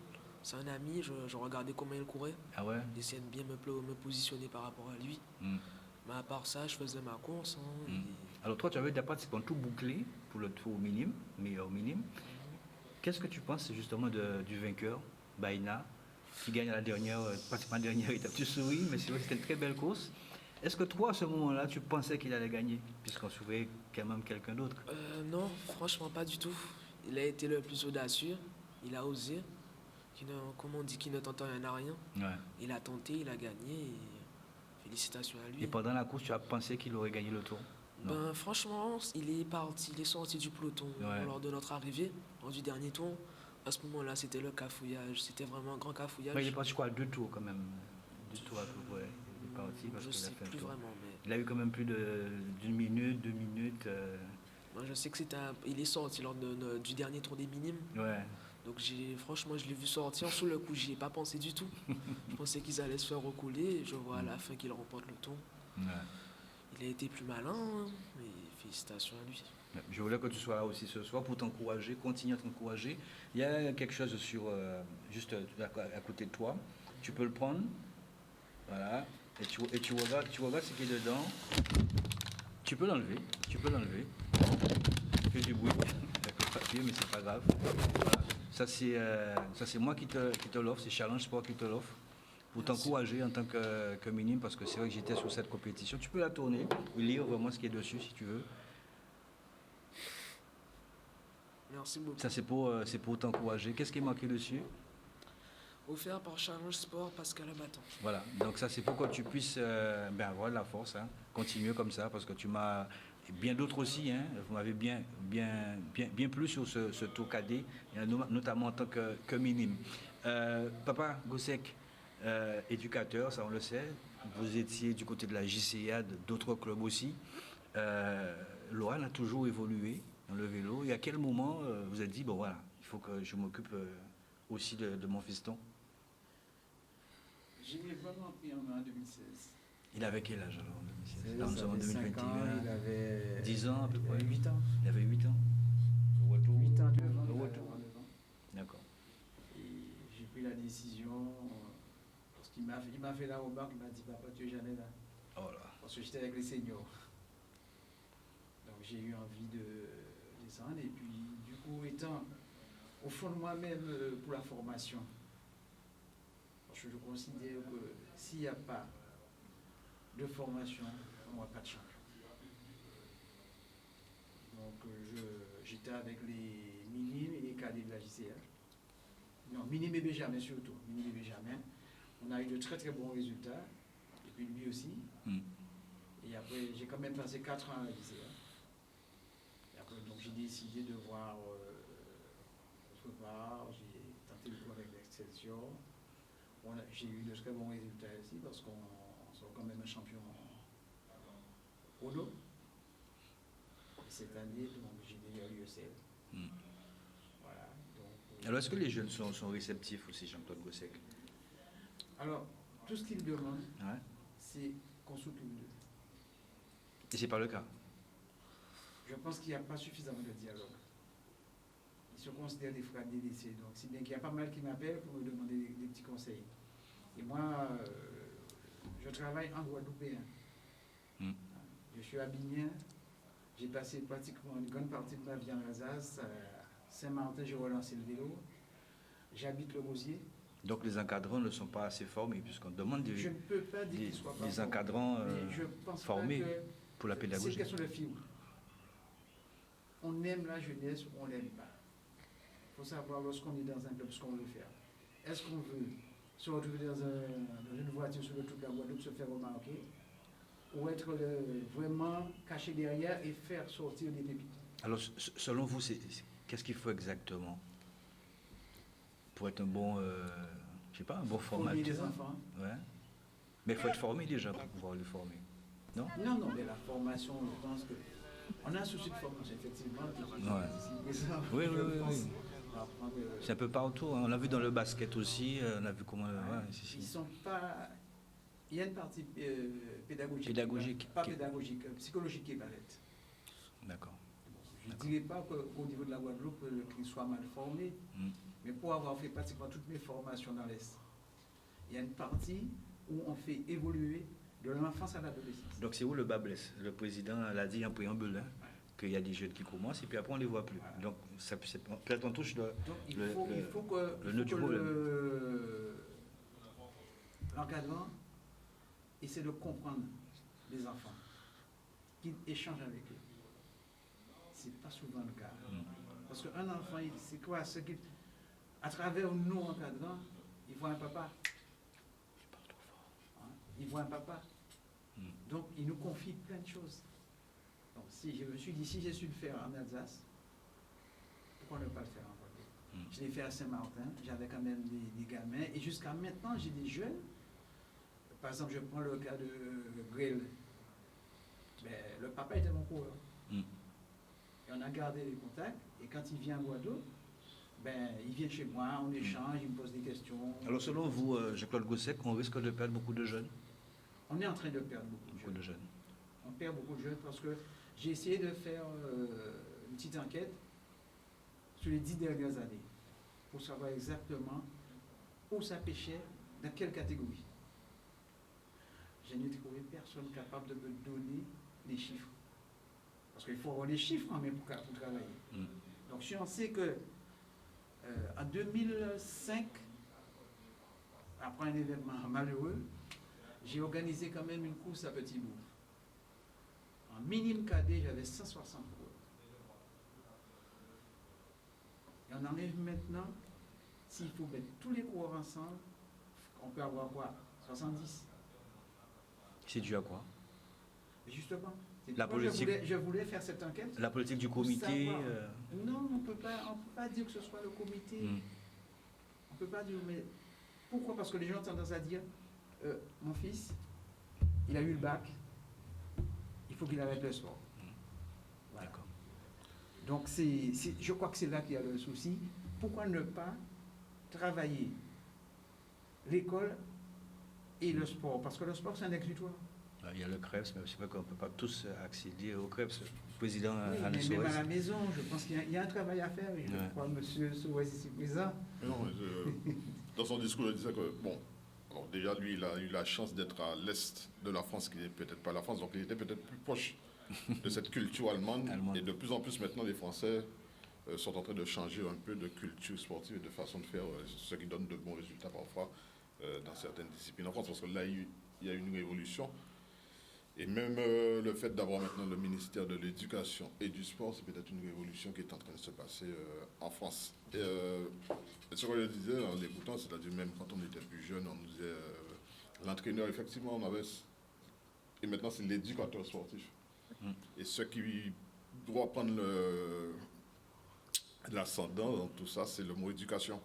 C'est un ami, je regardais comment il courait. Ah ouais? J'essayais de bien me positionner par rapport à lui. Mais à part ça, je faisais ma course. Alors toi, tu avais déjà participé tout bouclé pour le tour minime, meilleur minime. Qu'est-ce que tu penses justement du vainqueur, Baïna, qui gagne à la dernière, pratiquement la dernière étape? Tu souris, mais c'est vrai que c'était une très belle course. Est-ce que toi, à ce moment-là, tu pensais qu'il allait gagner, puisqu'on surveillait quand même quelqu'un d'autre? Non, franchement, pas du tout. Il a été le plus audacieux, il a osé. Comme on dit, qui ne tente rien à rien. Ouais. Il a tenté, il a gagné. Et félicitations à lui. Et pendant la course, tu as pensé qu'il aurait gagné le tour? Ben, franchement, il est sorti du peloton lors de notre arrivée, lors du dernier tour. À ce moment-là, c'était le cafouillage. C'était vraiment un grand cafouillage. Mais il est parti quoi, 2 tours quand même? 2 tours à peu près. Il est parti parce qu'il a fait un tour. Vraiment, mais... Il a eu quand même plus d'une minute, 2 minutes. Moi, je sais que il est sorti lors du dernier tour des minimes. Ouais. Donc franchement, je l'ai vu sortir. Sur le coup, j'y ai pas pensé du tout. Je pensais qu'ils allaient se faire recouler. Je vois à la fin qu'il remporte le tour. Ouais. Il a été plus malin, mais félicitations à lui. Je voulais que tu sois là aussi ce soir pour t'encourager, continuer à t'encourager. Il y a quelque chose juste à côté de toi. Tu peux le prendre. Voilà. Et tu regardes ce qui est dedans. Tu peux l'enlever. Fais du bruit avec le papier, mais c'est pas grave. Voilà. Ça c'est moi qui te l'offre, c'est Challenge Sport qui te l'offre. Pour t'encourager en tant que minime, parce que c'est vrai que j'étais sur cette compétition. Tu peux la tourner, lire vraiment ce qui est dessus si tu veux. Merci beaucoup. Ça c'est pour t'encourager. Qu'est-ce qui est marqué dessus? Offert par Challenge Sport Pascal Abattant. Voilà, donc ça c'est pour que tu puisses avoir de la force, hein. Continuer comme ça, parce que tu m'as... Bien d'autres aussi, hein. Vous m'avez bien plu sur ce tour cadet, notamment en tant que minime. Papa Gossec, éducateur, ça on le sait, vous étiez du côté de la JCA, d'autres clubs aussi. Loan a toujours évolué dans le vélo. Et à quel moment vous avez dit, bon voilà, il faut que je m'occupe aussi de mon fiston? J'ai vraiment pris en main en 2016. Il avait quel âge alors en 2016? Là, nous sommes en 2021. Il avait 10 ans à peu près? 8 ans. Il avait 8 ans. Le retour. 8 ans, 9 ans. Le retour. D'accord. Et j'ai pris la décision, parce qu'il m'a fait la remarque, il m'a dit, papa, tu es jamais là. Oh là. Parce que j'étais avec les seniors. Donc j'ai eu envie de descendre. Et puis, du coup, étant au fond de moi-même pour la formation, parce que je considère que s'il n'y a pas de formation, on n'aura pas de champion. Donc j'étais avec les minimes et les cadets de la JCA. Non, minimes et Benjamin surtout. Minimes et Benjamin. On a eu de très très bons résultats. Et puis lui aussi. Et Et après, j'ai quand même passé 4 ans à la lycée. Et après, donc, j'ai décidé de voir autre part. J'ai tenté de voir avec l'Excelsior. J'ai eu de très bons résultats ici parce qu'on sort quand même un champion Odo. Et cette année, donc, j'ai déjà l'UECL. Voilà. Donc, alors, est-ce que les jeunes sont réceptifs aussi, Jean-Claude Gossec? Alors, tout ce qu'ils demandent, c'est qu'on s'occupe d'eux. Et c'est pas le cas? Je pense qu'il n'y a pas suffisamment de dialogue. Ils se considèrent des frères délaissés. Donc, si bien qu'il y a pas mal qui m'appellent pour me demander des petits conseils. Et moi, je travaille en guadeloupéen. Je suis abinien. J'ai passé pratiquement une grande partie de ma vie en Alsace. À Saint-Martin, j'ai relancé le vélo. J'habite le Rosier. Donc les encadrants ne sont pas assez formés, puisqu'on demande Je ne peux pas dire qu'ils soient pas des encadrants formés pour la pédagogie. C'est une question de fibre. On aime la jeunesse ou on ne l'aime pas. Il faut savoir lorsqu'on est dans un club ce qu'on veut faire. Est-ce qu'on veut se retrouver dans une voiture sur le tour de la Guadeloupe, se faire remarquer, ou être vraiment caché derrière et faire sortir des pépites? Alors, selon vous, qu'est-ce qu'il faut exactement pour être un bon, je sais pas, un bon formateur? Former les enfants. Ouais. Mais il faut être formé déjà pour pouvoir les former. Non? Non, mais la formation, je pense que on a un souci de formation, effectivement. Oui. C'est un peu partout. Hein. On l'a vu dans le basket aussi. On a vu comment. Ils sont pas. Il y a une partie pédagogique. Pas pédagogique, psychologique qui est balète. D'accord. Je ne dirais pas qu'au niveau de la Guadeloupe, qu'ils soient mal formés, mais pour avoir fait pratiquement toutes mes formations dans l'Est, il y a une partie où on fait évoluer de l'enfance à l'adolescence. Donc c'est où le bas blesse? Le président l'a dit en préambule, hein, qu'il y a des jeunes qui commencent et puis après on ne les voit plus. Voilà. Donc peut-être on touche il faut que l'encadrant essaie de comprendre les enfants, qu'il échange avec eux. Ce n'est pas souvent le cas. Parce qu'un enfant, c'est quoi? À travers nous encadrants, il voit un papa. Il voit un papa. Donc, il nous confie plein de choses. Donc, si je me suis dit, si j'ai su le faire en Alsace, pourquoi ne pas le faire en Guadeloupe? Je l'ai fait à Saint-Martin, j'avais quand même des gamins. Et jusqu'à maintenant, j'ai des jeunes. Par exemple, je prends le cas de Grel. Le papa était mon coureur. Et on a gardé les contacts. Et quand il vient à Guadeloupe, il vient chez moi, on échange, il me pose des questions. Alors, selon vous, Jean-Claude Gossec, on risque de perdre beaucoup de jeunes? On est en train de perdre beaucoup de jeunes. On perd beaucoup de jeunes parce que j'ai essayé de faire une petite enquête sur les 10 dernières années pour savoir exactement où ça pêchait, dans quelle catégorie. Je n'ai trouvé personne capable de me donner les chiffres. Parce qu'il faut avoir les chiffres en même pour travailler. Donc si on sait que en 2005, après un événement malheureux, j'ai organisé quand même une course à Petit Bourg. En minime cadet, j'avais 160 coureurs. Et on arrive maintenant, s'il faut mettre tous les coureurs ensemble, on peut avoir quoi? 70. C'est dû à quoi? Justement. La politique, je voulais faire cette enquête. La politique du comité. Non, on ne peut pas dire que ce soit le comité. On ne peut pas dire, mais pourquoi? Parce que les gens ont tendance à dire, mon fils, il a eu le bac, il faut qu'il arrête le sport. Voilà. D'accord. Donc je crois que c'est là qu'il y a le souci. Pourquoi ne pas travailler l'école et le sport? Parce que le sport, c'est un exutoire. Il y a le CREPS, mais c'est vrai qu'on ne peut pas tous accéder au CREPS. Le président Alain Soez. Même à la maison, je pense qu'il y a un travail à faire. Et je crois M. Soez ici présent. Non, dans son discours, il disait que, bon, alors déjà, lui, il a eu la chance d'être à l'est de la France, qui n'est peut-être pas la France, donc il était peut-être plus proche de cette culture allemande. Et de plus en plus, maintenant, les Français sont en train de changer un peu de culture sportive et de façon de faire, ce qui donne de bons résultats parfois dans certaines disciplines en France. Parce que là, il y a une révolution. Et même le fait d'avoir maintenant le ministère de l'Éducation et du Sport, c'est peut-être une révolution qui est en train de se passer en France. Et ce que je disais en l'écoutant, c'est-à-dire même quand on était plus jeune, on nous disait, l'entraîneur, effectivement, on avait et maintenant c'est l'éducateur sportif. Et ce qui doit prendre l'ascendant dans tout ça, c'est le mot éducation.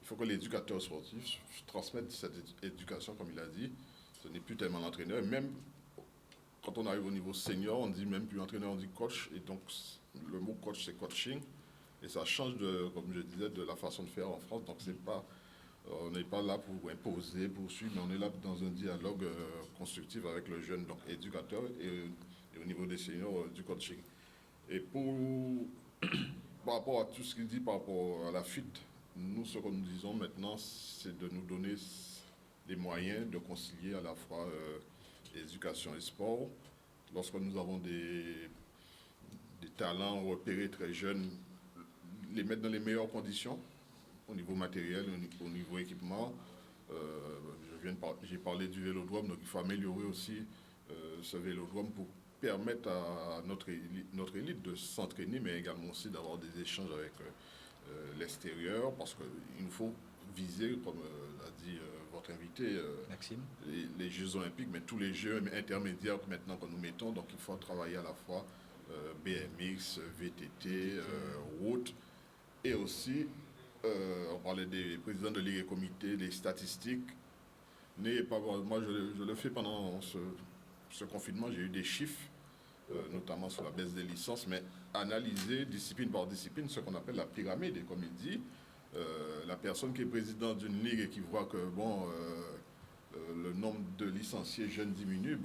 Il faut que l'éducateur sportif transmette cette éducation, comme il a dit. Ce n'est plus tellement l'entraîneur. Et même quand on arrive au niveau senior, on dit même plus entraîneur, on dit coach. Et donc, le mot coach, c'est coaching. Et ça change, comme je disais, de la façon de faire en France. Donc, on n'est pas là pour imposer, pour suivre, mais on est là dans un dialogue constructif avec le jeune, donc éducateur, et au niveau des seniors, du coaching. Et par rapport à tout ce qu'il dit par rapport à la fuite, nous, ce que nous disons maintenant, c'est de nous donner les moyens de concilier à la fois éducation et sport. Lorsque nous avons des talents repérés très jeunes, les mettre dans les meilleures conditions, au niveau matériel, au niveau équipement. J'ai parlé du vélodrome, donc il faut améliorer aussi ce vélodrome pour permettre à notre élite de s'entraîner, mais également aussi d'avoir des échanges avec l'extérieur, parce qu'il nous faut viser, comme l'a dit votre invité, Maxime, les Jeux Olympiques, mais tous les Jeux intermédiaires maintenant que nous mettons, donc il faut travailler à la fois BMX, VTT, route, et aussi, on parlait des présidents de ligue et comités, des statistiques. Moi, je le fais pendant ce confinement, j'ai eu des chiffres, notamment sur la baisse des licences, mais analyser discipline par discipline ce qu'on appelle la pyramide. Et comme il dit, la personne qui est présidente d'une ligue et qui voit que le nombre de licenciés jeunes diminue,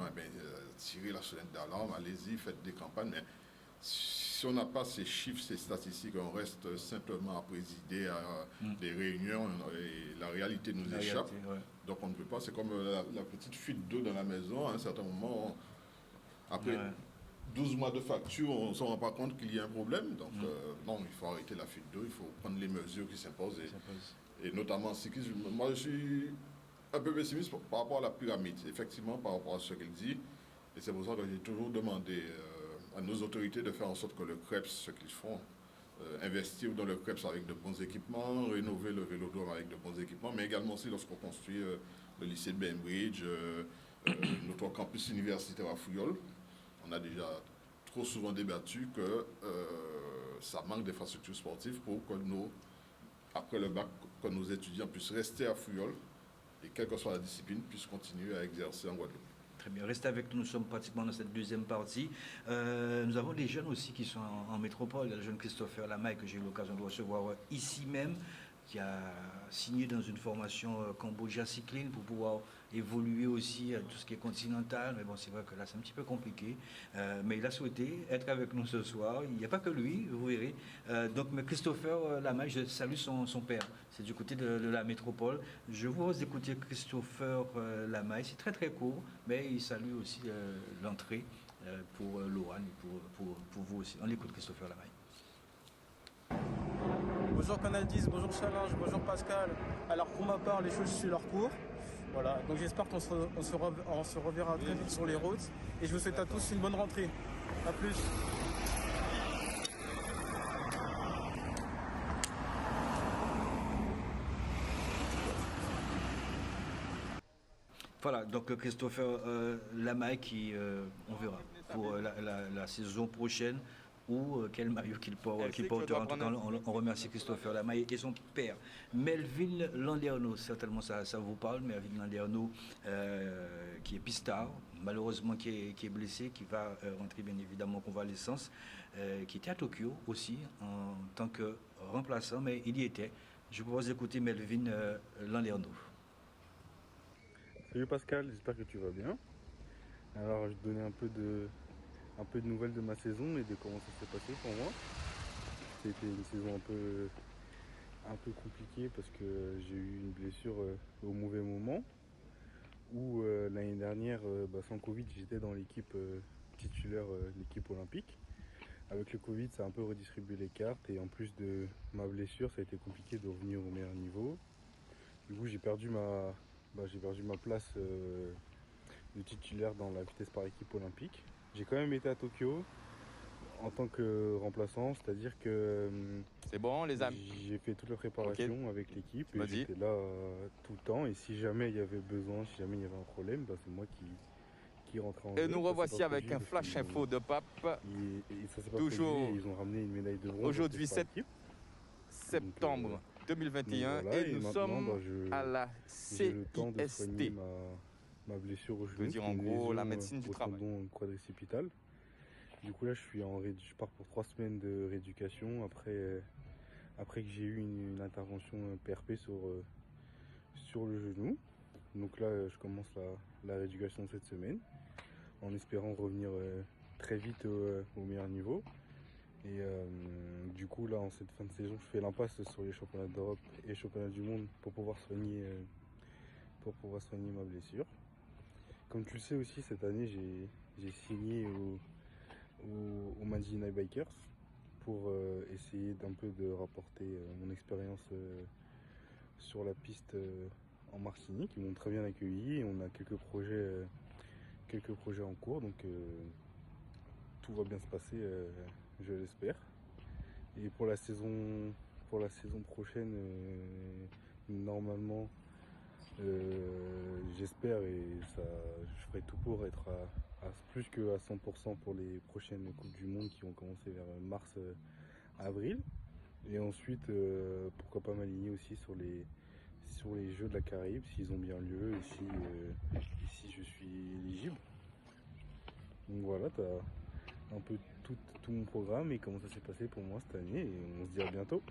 tirez la sonnette d'alarme, allez-y, faites des campagnes. Mais si on n'a pas ces chiffres, ces statistiques, on reste simplement à présider à des réunions et la réalité nous échappe. Donc on ne peut pas, c'est comme la petite fuite d'eau dans la maison. À un certain moment, après 12 mois de facture, on ne se rend pas compte qu'il y a un problème. Donc non, il faut arrêter la fuite d'eau, il faut prendre les mesures qui s'imposent. Et notamment, moi je suis un peu pessimiste par rapport à la pyramide, effectivement par rapport à ce qu'il dit. Et c'est pour ça que j'ai toujours demandé à nos autorités de faire en sorte que le CREPS, ce qu'ils font, investir dans le CREPS avec de bons équipements, rénover le vélodrome avec de bons équipements, mais également aussi lorsqu'on construit le lycée de Bainbridge, notre campus universitaire à Fouillol. On a déjà trop souvent débattu que ça manque d'infrastructures sportives pour que après le bac, que nos étudiants puissent rester à Fouillol et quelle que soit la discipline, puissent continuer à exercer en Guadeloupe. Très bien, restez avec nous, nous sommes pratiquement dans cette deuxième partie. Nous avons des jeunes aussi qui sont en métropole. Il y a le jeune Christopher Lamaille que j'ai eu l'occasion de recevoir ici même, qui a signé dans une formation Cambodia Cycling pour pouvoir évoluer aussi à tout ce qui est continental. Mais bon, c'est vrai que là, c'est un petit peu compliqué. Mais il a souhaité être avec nous ce soir. Il n'y a pas que lui, vous verrez. Mais Christopher Lamaille, je salue son père. C'est du côté de la métropole. Je vous propose d'écouter Christopher Lamaille. C'est très, très court, mais il salue aussi l'entrée pour Lohan et pour vous aussi. On écoute Christopher Lamaille. Bonjour Canal 10, bonjour Challenge, bonjour Pascal. Alors pour ma part, les choses suivent leur cours. Voilà, donc j'espère qu'on se reverra très vite sur les routes. Et je vous souhaite à tous une bonne rentrée. A plus. Voilà, donc Christopher Lamaille qui, on verra, pour la saison prochaine, ou quel maillot qu'il portera. En tout cas, on remercie Christopher Lamaille et son père. Melvin Landerneau, certainement ça vous parle, Melvin Landerneau, qui est pistard, malheureusement qui est blessé, qui va rentrer bien évidemment en convalescence, qui était à Tokyo aussi en tant que remplaçant, mais il y était. Je vous propose d'écouter Melvin Landerneau. Salut Pascal, j'espère que tu vas bien. Alors je vais te donner un peu de nouvelles de ma saison et de comment ça s'est passé pour moi. C'était une saison un peu compliquée parce que j'ai eu une blessure au mauvais moment. Où l'année dernière, sans Covid, j'étais dans l'équipe titulaire, l'équipe olympique. Avec le Covid, ça a un peu redistribué les cartes et en plus de ma blessure, ça a été compliqué de revenir au meilleur niveau. Du coup, j'ai perdu ma place de titulaire dans la vitesse par équipe olympique. J'ai quand même été à Tokyo en tant que remplaçant, c'est-à-dire que c'est bon, les amis. J'ai fait toute la préparation avec l'équipe et j'étais là tout le temps. Et si jamais il y avait besoin, si jamais il y avait un problème, c'est moi qui rentraient en Et jeu. nous Ça s'est revoici pas avec produit un parce flash qu'ils- info de Pape. et ça s'est pas Toujours produit et ils ont ramené une médaille de bronze. aujourd'hui, par 7 équipe. septembre 2021 donc voilà, et nous maintenant, sommes à la j'ai le temps de soigner CIST. ma blessure au Je genou. veux dire qui est en une gros la lésion médecine du au travail. tendon quadricipital. Du coup là je pars pour 3 semaines de rééducation après que j'ai eu une intervention PRP sur le genou. Donc là je commence la rééducation cette semaine en espérant revenir très vite au meilleur niveau. Et du coup là en cette fin de saison je fais l'impasse sur les championnats d'Europe et les championnats du monde pour pouvoir soigner ma blessure. Comme tu le sais aussi, cette année j'ai signé au Manji Night Bikers pour essayer d'un peu de rapporter mon expérience sur la piste en Martinique. Ils m'ont très bien accueilli et on a quelques projets en cours, donc tout va bien se passer, je l'espère. Et pour la saison prochaine, normalement, j'espère et je ferai tout pour être à plus que à 100% pour les prochaines Coupes du Monde qui vont commencer vers mars-avril. Et ensuite, pourquoi pas m'aligner aussi sur les Jeux de la Caraïbe s'ils ont bien lieu et si je suis éligible. Donc voilà, tu as un peu tout mon programme et comment ça s'est passé pour moi cette année et on se dit à bientôt.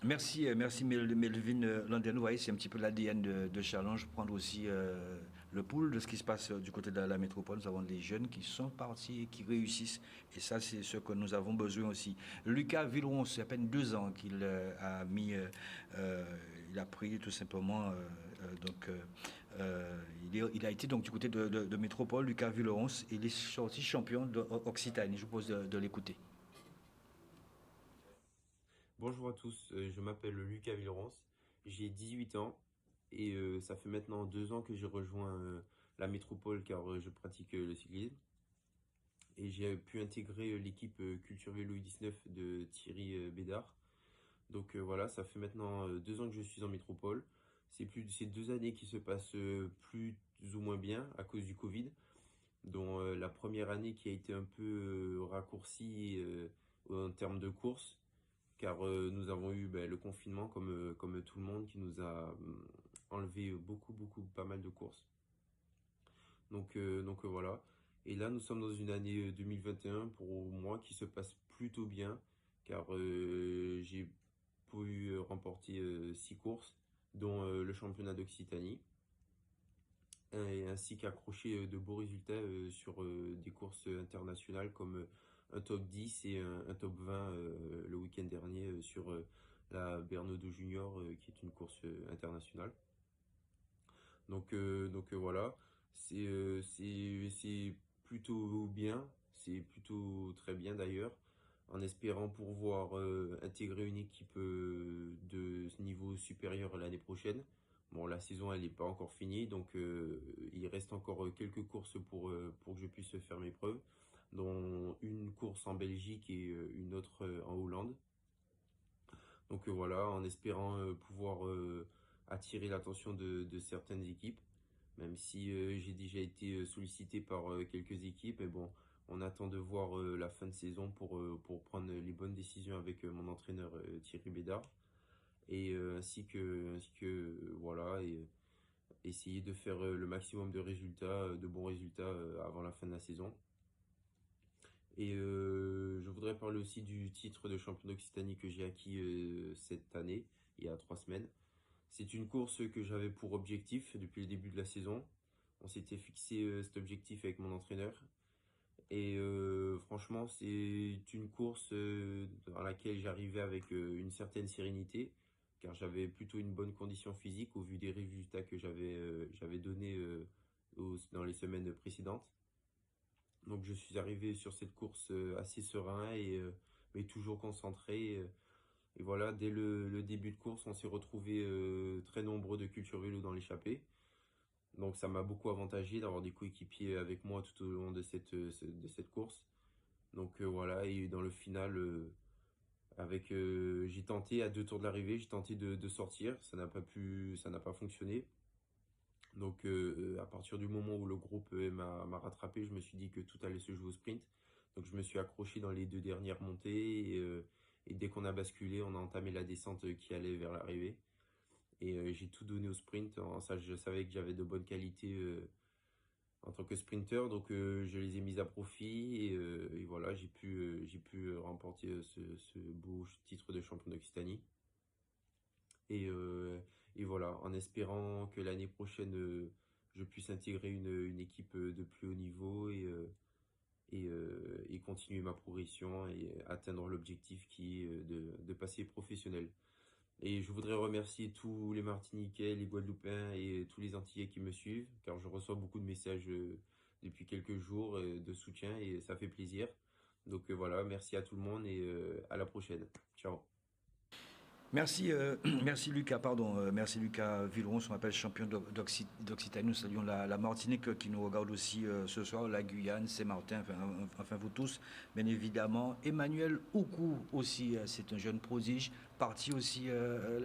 Merci Melvin Landeno. Vous voyez, c'est un petit peu l'ADN de Challenge, prendre aussi le pouls de ce qui se passe du côté de la métropole. Nous avons des jeunes qui sont partis et qui réussissent. Et ça, c'est ce que nous avons besoin aussi. Lucas Villeron, c'est à peine 2 ans qu'il il a pris tout simplement. Il a été donc du côté de métropole, Lucas Villeron. Il est sorti champion d'Occitanie. Je vous propose de l'écouter. Bonjour à tous, je m'appelle Lucas Villeron, j'ai 18 ans et ça fait maintenant 2 ans que j'ai rejoint la métropole car je pratique le cyclisme et j'ai pu intégrer l'équipe Culture Vélo U19 de Thierry Bédard. Donc voilà, ça fait maintenant 2 ans que je suis en métropole. C'est 2 années qui se passent plus ou moins bien à cause du Covid, dont la première année qui a été un peu raccourcie en termes de course. Car nous avons eu le confinement comme tout le monde qui nous a enlevé pas mal de courses. Donc voilà. Et là nous sommes dans une année 2021 pour moi qui se passe plutôt bien car j'ai pu remporter 6 courses dont le championnat d'Occitanie ainsi qu'accrocher de beaux résultats sur des courses internationales comme un top 10 et un top 20 le week-end dernier sur la Bernaudo Junior qui est une course internationale. Donc voilà, c'est plutôt bien, c'est plutôt très bien d'ailleurs, en espérant pouvoir intégrer une équipe de niveau supérieur l'année prochaine. Bon, la saison elle n'est pas encore finie, donc il reste encore quelques courses pour que je puisse faire mes preuves, dont une course en Belgique et une autre en Hollande. Donc voilà, en espérant pouvoir attirer l'attention de certaines équipes, même si j'ai déjà été sollicité par quelques équipes, mais bon, on attend de voir la fin de saison pour prendre les bonnes décisions avec mon entraîneur Thierry Bédard, et ainsi que voilà, et essayer de faire le maximum de résultats, de bons résultats avant la fin de la saison. Et je voudrais parler aussi du titre de champion d'Occitanie que j'ai acquis cette année, il y a 3 semaines. C'est une course que j'avais pour objectif depuis le début de la saison. On s'était fixé cet objectif avec mon entraîneur. Et franchement, c'est une course dans laquelle j'arrivais avec une certaine sérénité, car j'avais plutôt une bonne condition physique au vu des résultats que j'avais donnés dans les semaines précédentes. Donc je suis arrivé sur cette course assez serein mais toujours concentré. Et voilà, dès le début de course, on s'est retrouvé très nombreux de Culture Vélo dans l'échappée. Donc ça m'a beaucoup avantagé d'avoir des coéquipiers avec moi tout au long de cette course. Donc voilà, et dans le final, J'ai tenté à 2 tours de l'arrivée, j'ai tenté de sortir, ça n'a pas fonctionné. Donc à partir du moment où le groupe m'a rattrapé, je me suis dit que tout allait se jouer au sprint. Donc je me suis accroché dans les 2 dernières montées et dès qu'on a basculé, on a entamé la descente qui allait vers l'arrivée. Et j'ai tout donné au sprint. En ça, je savais que j'avais de bonnes qualités en tant que sprinter, donc je les ai mises à profit et voilà, j'ai pu remporter ce beau titre de champion d'Occitanie. Et voilà, en espérant que l'année prochaine, je puisse intégrer une équipe de plus haut niveau et continuer ma progression et atteindre l'objectif qui est de passer professionnel. Et je voudrais remercier tous les Martiniquais, les Guadeloupéens et tous les Antillais qui me suivent, car je reçois beaucoup de messages depuis quelques jours de soutien et ça fait plaisir. Donc voilà, merci à tout le monde et à la prochaine. Ciao. Merci, merci Lucas, merci Lucas Villeron, on appelle champion d'Occitanie. Nous saluons la Martinique qui nous regarde aussi ce soir, la Guyane, Saint-Martin, enfin vous tous, bien évidemment. Emmanuel Oukou aussi, c'est un jeune prodige, parti aussi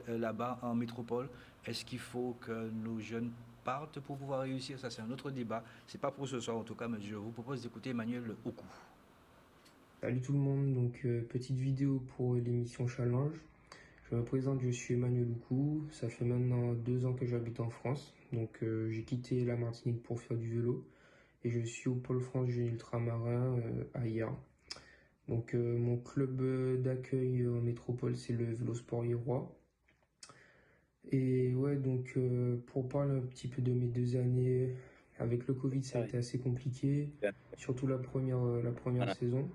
là-bas en métropole. Est-ce qu'il faut que nos jeunes partent pour pouvoir réussir? Ça, c'est un autre débat. C'est pas pour ce soir en tout cas, mais je vous propose d'écouter Emmanuel Oukou. Salut tout le monde, donc petite vidéo pour l'émission Challenge. Je me présente, je suis Emmanuel Oukou, ça fait maintenant 2 ans que j'habite en France, donc j'ai quitté la Martinique pour faire du vélo et je suis au Pôle France Jeunes Ultramarins à Hyères. Donc mon club d'accueil en métropole c'est le Vélosport Hyérois. Et ouais, donc pour parler un petit peu de mes 2 années, avec le Covid ça a été assez compliqué, surtout la première saison.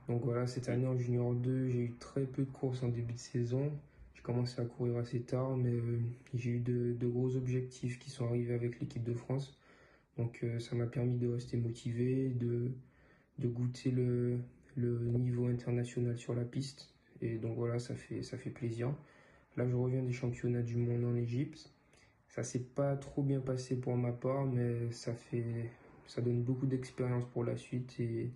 Donc voilà, cette année en Junior 2, j'ai eu très peu de courses en début de saison. J'ai commencé à courir assez tard, mais j'ai eu de gros objectifs qui sont arrivés avec l'équipe de France. Donc ça m'a permis de rester motivé, de goûter le niveau international sur la piste. Et donc voilà, ça fait plaisir. Là, je reviens des championnats du monde en Égypte. Ça s'est pas trop bien passé pour ma part, mais ça donne beaucoup d'expérience pour la suite. Et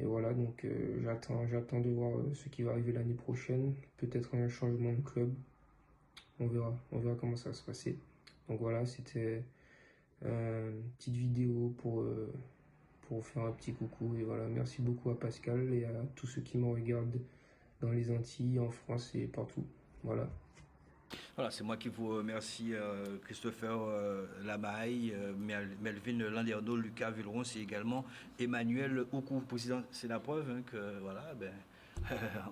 voilà, donc j'attends de voir ce qui va arriver l'année prochaine. Peut-être un changement de club. On verra comment ça va se passer. Donc voilà, c'était une petite vidéo pour faire un petit coucou. Et voilà, merci beaucoup à Pascal et à tous ceux qui me regardent dans les Antilles, en France et partout. Voilà. Voilà, c'est moi qui vous remercie, Christopher Lamaille, Melvin Landerneau, Lucas Villeron, c'est également Emmanuel Oukou, président. C'est la preuve hein, que voilà,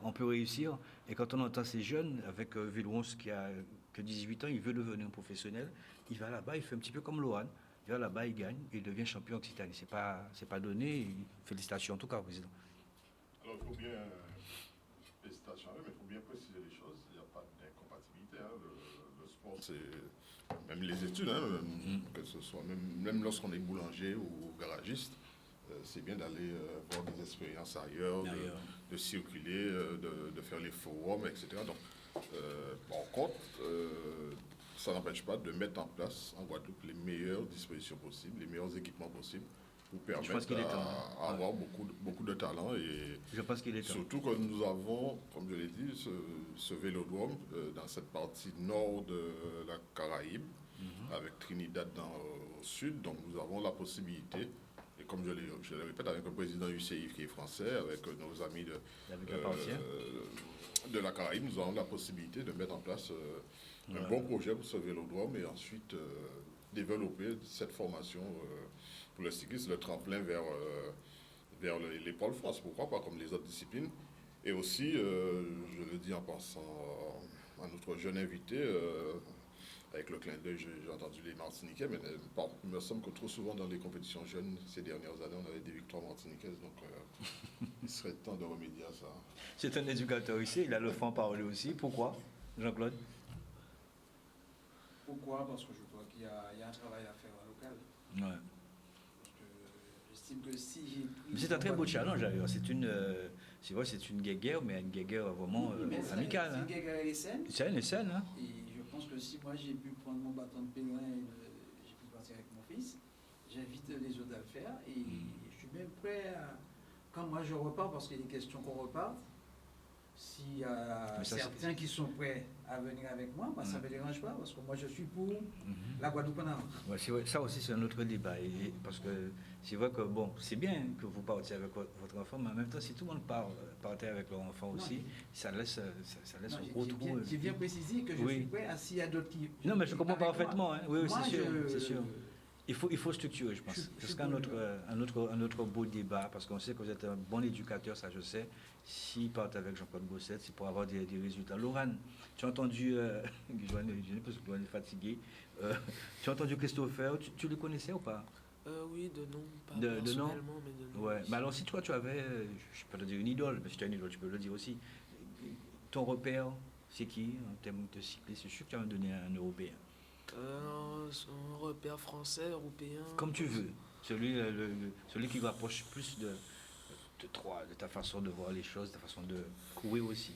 on peut réussir. Et quand on entend ces jeunes, avec Villeron qui a que 18 ans, il veut devenir professionnel, il va là-bas, il fait un petit peu comme Lohan. Il va là-bas, il gagne, il devient champion Occitanie. C'est pas donné. Félicitations en tout cas, président. Alors, il faut bien, félicitations, mais il faut bien préciser les choses. Il n'y a pas d'incompatibilité. Hein. Le sport, c'est même les études, hein, que ce soit même lorsqu'on est boulanger ou garagiste, c'est bien d'aller voir des expériences ailleurs, de circuler, de faire les forums, etc. Donc, par contre, ça n'empêche pas de mettre en place en Guadeloupe les meilleures dispositions possibles, les meilleurs équipements possibles pour permettre à avoir beaucoup de talent. Et je pense qu'il est temps. Surtout que nous avons, comme je l'ai dit, ce vélodrome dans cette partie nord de la Caraïbe, avec Trinidad au sud. Donc nous avons la possibilité, et comme je le répète, avec le président UCI qui est français, avec nos amis de la Caraïbe, nous avons la possibilité de mettre en place un bon projet pour ce vélodrome et ensuite développer cette formation pour le cyclisme, le tremplin vers les pôles France, pourquoi pas, comme les autres disciplines. Et aussi, je le dis en pensant à notre jeune invité, avec le clin d'œil, j'ai entendu les Martiniquais, mais il me semble que trop souvent dans les compétitions jeunes, ces dernières années, on avait des victoires martiniquaises, donc il serait temps de remédier à ça. C'est un éducateur ici, il a le franc-parler aussi. Pourquoi, Jean-Claude? Pourquoi? Parce que je crois qu'il y a un travail à faire en local. Ouais. Parce que j'estime que si j'ai pris... C'est un très beau challenge d'ailleurs. C'est une guéguerre, mais une guéguerre vraiment amicale. C'est une guéguerre et saine. C'est saine, hein. Et je pense que si moi j'ai pu prendre mon bâton de pèlerin et j'ai pu partir avec mon fils, j'invite les autres à le faire. Et je suis même prêt à... Quand moi je repars, parce qu'il est question qu'on reparte, S'il y a certains qui sont prêts à venir avec moi, ça ne me dérange pas, parce que moi je suis pour la Guadeloupe en avant. Ouais, ça aussi c'est un autre débat, parce que c'est vrai que bon, c'est bien que vous partiez avec votre enfant, mais en même temps si tout le monde partait avec leur enfant aussi, ça laisse un gros trou. J'ai bien précisé que je suis prêt à s'il y a d'autres qui... Non mais je comprends parfaitement, hein. Oui, moi, c'est sûr. Il faut structurer, je pense. Ce sera un autre beau débat, parce qu'on sait que vous êtes un bon éducateur, ça je sais. S'ils partent avec Jean-Claude Bossette, c'est pour avoir des résultats. Laurent, tu as entendu, je pense que Laurent est fatigué, tu as entendu Christopher, tu le connaissais ou pas? Oui, de nom, pas personnellement, mais de nom. Ouais, mais alors si toi tu avais, je peux te dire une idole, mais si tu as une idole, tu peux le dire aussi. Ton repère, c'est qui en termes de cycliste? Je suis sûr que tu vas me donner un européen. Un repère français, européen. Comme tu veux. Celui qui rapproche plus de ta façon de voir les choses, de ta façon de courir aussi.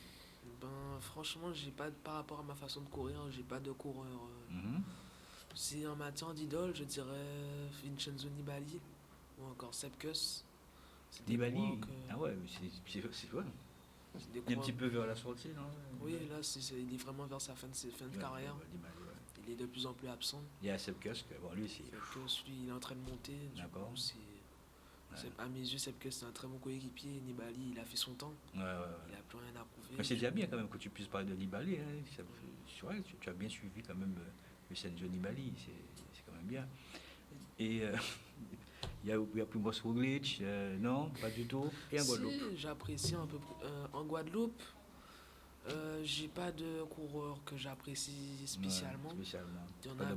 Franchement, par rapport à ma façon de courir, j'ai pas de coureur. Si en matière d'idole, je dirais Vincenzo Nibali ou encore Sepp Kuss. Nibali Ah ouais, c'est quoi? Il est un petit peu vers la sortie, non? Oui, là, il est vraiment vers sa fin de carrière. Il est de plus en plus absent. Il y a Sepp Kuss, lui, c'est... Sepp Kuss, lui, il est en train de monter. D'accord. À mes yeux, Sepp Kuss, c'est un très bon coéquipier. Nibali, il a fait son temps. Il n'a plus rien à prouver. Mais c'est déjà bien quand même que tu puisses parler de Nibali. Hein. C'est vrai, tu as bien suivi quand même Vincenzo Nibali. C'est quand même bien. Et il y a Primož Roglič, non, pas du tout. Et en Guadeloupe? Si, j'apprécie un peu. En Guadeloupe, j'ai pas de coureur que j'apprécie spécialement. Il y en a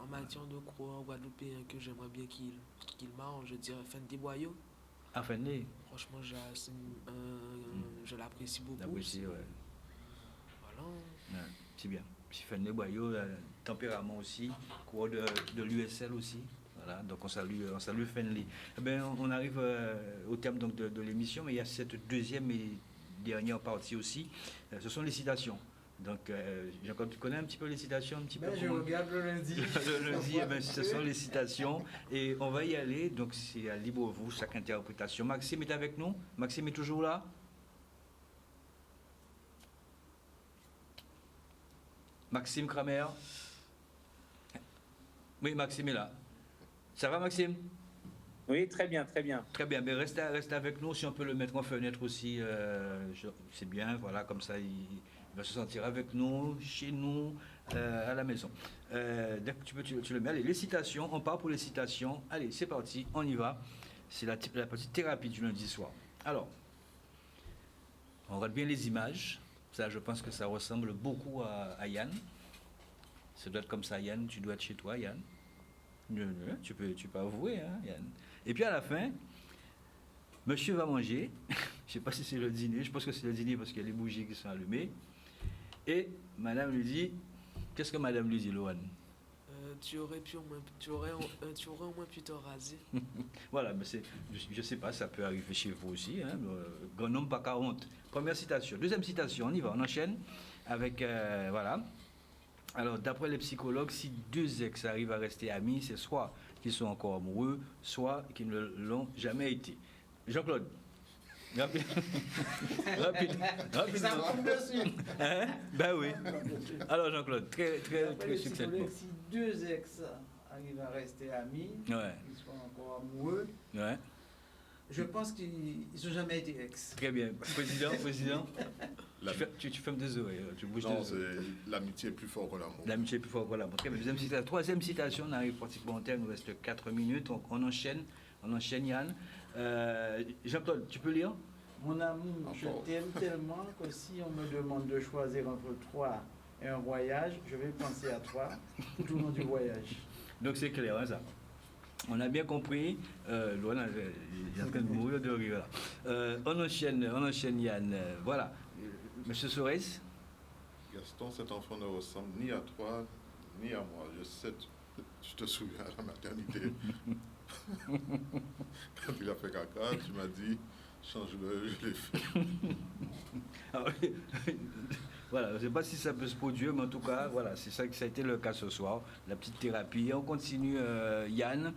en matière de coureur guadeloupéen que j'aimerais bien qu'il marche, je dirais Fendi Boyo. Ah, Fendi. Franchement, je l'apprécie beaucoup. L'apprécie, ouais. Voilà. Ouais, c'est bien. Fendi Boyo, tempérament aussi, coureur de l'USL aussi. Voilà, donc on salue Fendi. Eh bien, on arrive au terme donc, de l'émission, mais il y a cette deuxième et dernière partie aussi. Ce sont les citations. Donc, Jean-Claude, tu connais un petit peu les citations un petit peu Je regarde le lundi. Le lundi, ce sont les citations. Et on va y aller. Donc, c'est à libre vous, chaque interprétation. Maxime est avec nous. Maxime est toujours là. Maxime Kramer. Oui, Maxime est là. Ça va, Maxime? Oui, très bien, très bien. Très bien, mais reste avec nous, si on peut le mettre en fenêtre aussi, c'est bien, voilà, comme ça il va se sentir avec nous, chez nous, à la maison. Dès que tu le mets, allez, les citations, on part pour les citations, allez, c'est parti, on y va. C'est la petite thérapie du lundi soir. Alors, on regarde bien les images, ça je pense que ça ressemble beaucoup à Yann. Ça doit être comme ça, Yann, tu dois être chez toi, Yann. Tu peux avouer, hein, Yann. Et puis à la fin, monsieur va manger. Je ne sais pas si c'est le dîner. Je pense que c'est le dîner parce qu'il y a les bougies qui sont allumées. Et madame lui dit, qu'est-ce que madame lui dit, Lohan? Tu aurais au moins pu te raser. Voilà, mais je ne sais pas, ça peut arriver chez vous aussi. Hein, grand homme, pas qu'à honte. Première citation. Deuxième citation, on y va, on enchaîne avec, voilà. Alors, d'après les psychologues, si deux ex arrivent à rester amis, c'est soit qu'ils sont encore amoureux, soit qu'ils ne l'ont jamais été. Jean-Claude, rapide. Ça me tombe dessus. Hein? Ben oui. Alors, Jean-Claude, très succinctement. Si deux ex arrivent à rester amis, ils sont encore amoureux, je pense qu'ils n'ont jamais été ex. Très bien. Président. Tu fermes des oreilles, tu bouges des oreilles. L'amitié est plus forte que l'amour. L'amitié est plus forte que l'amour. Deuxième citation. Troisième citation, on arrive pratiquement au terme, il nous reste 4 minutes, donc on enchaîne Yann. Jean-Claude, tu peux lire? Mon amour, je t'aime tellement que si on me demande de choisir entre toi et un voyage, je vais penser à toi tout au long du voyage. Donc c'est clair, hein, ça. On a bien compris. Loana, il est en train de mourir de rire là. On enchaîne Yann. Voilà. Monsieur Sorès. Gaston, cet enfant ne ressemble ni à toi, ni à moi. Je te souviens à la maternité. Quand il a fait caca, tu m'as dit, change-le, je l'ai fait. Voilà, je ne sais pas si ça peut se produire, mais en tout cas, voilà, c'est ça que ça a été le cas ce soir, la petite thérapie. Et on continue, Yann.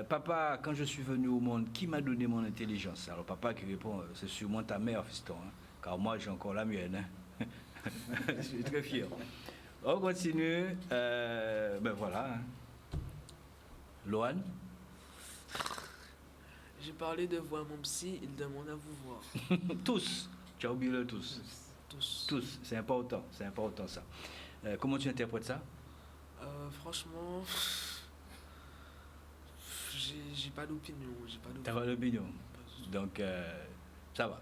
Papa, quand je suis venu au monde, qui m'a donné mon intelligence? Alors papa qui répond, c'est sûrement ta mère, fiston, hein, car moi j'ai encore la mienne. Hein. Je suis très fier. On continue. Ben voilà. Hein. Lohan? J'ai parlé de voir mon psy, il demande à vous voir. Tous. Tu as oublié le tous. Tous, c'est important ça. Comment tu interprètes ça? Franchement, j'ai pas d'opinion. T'as pas d'opinion. Donc, ça va.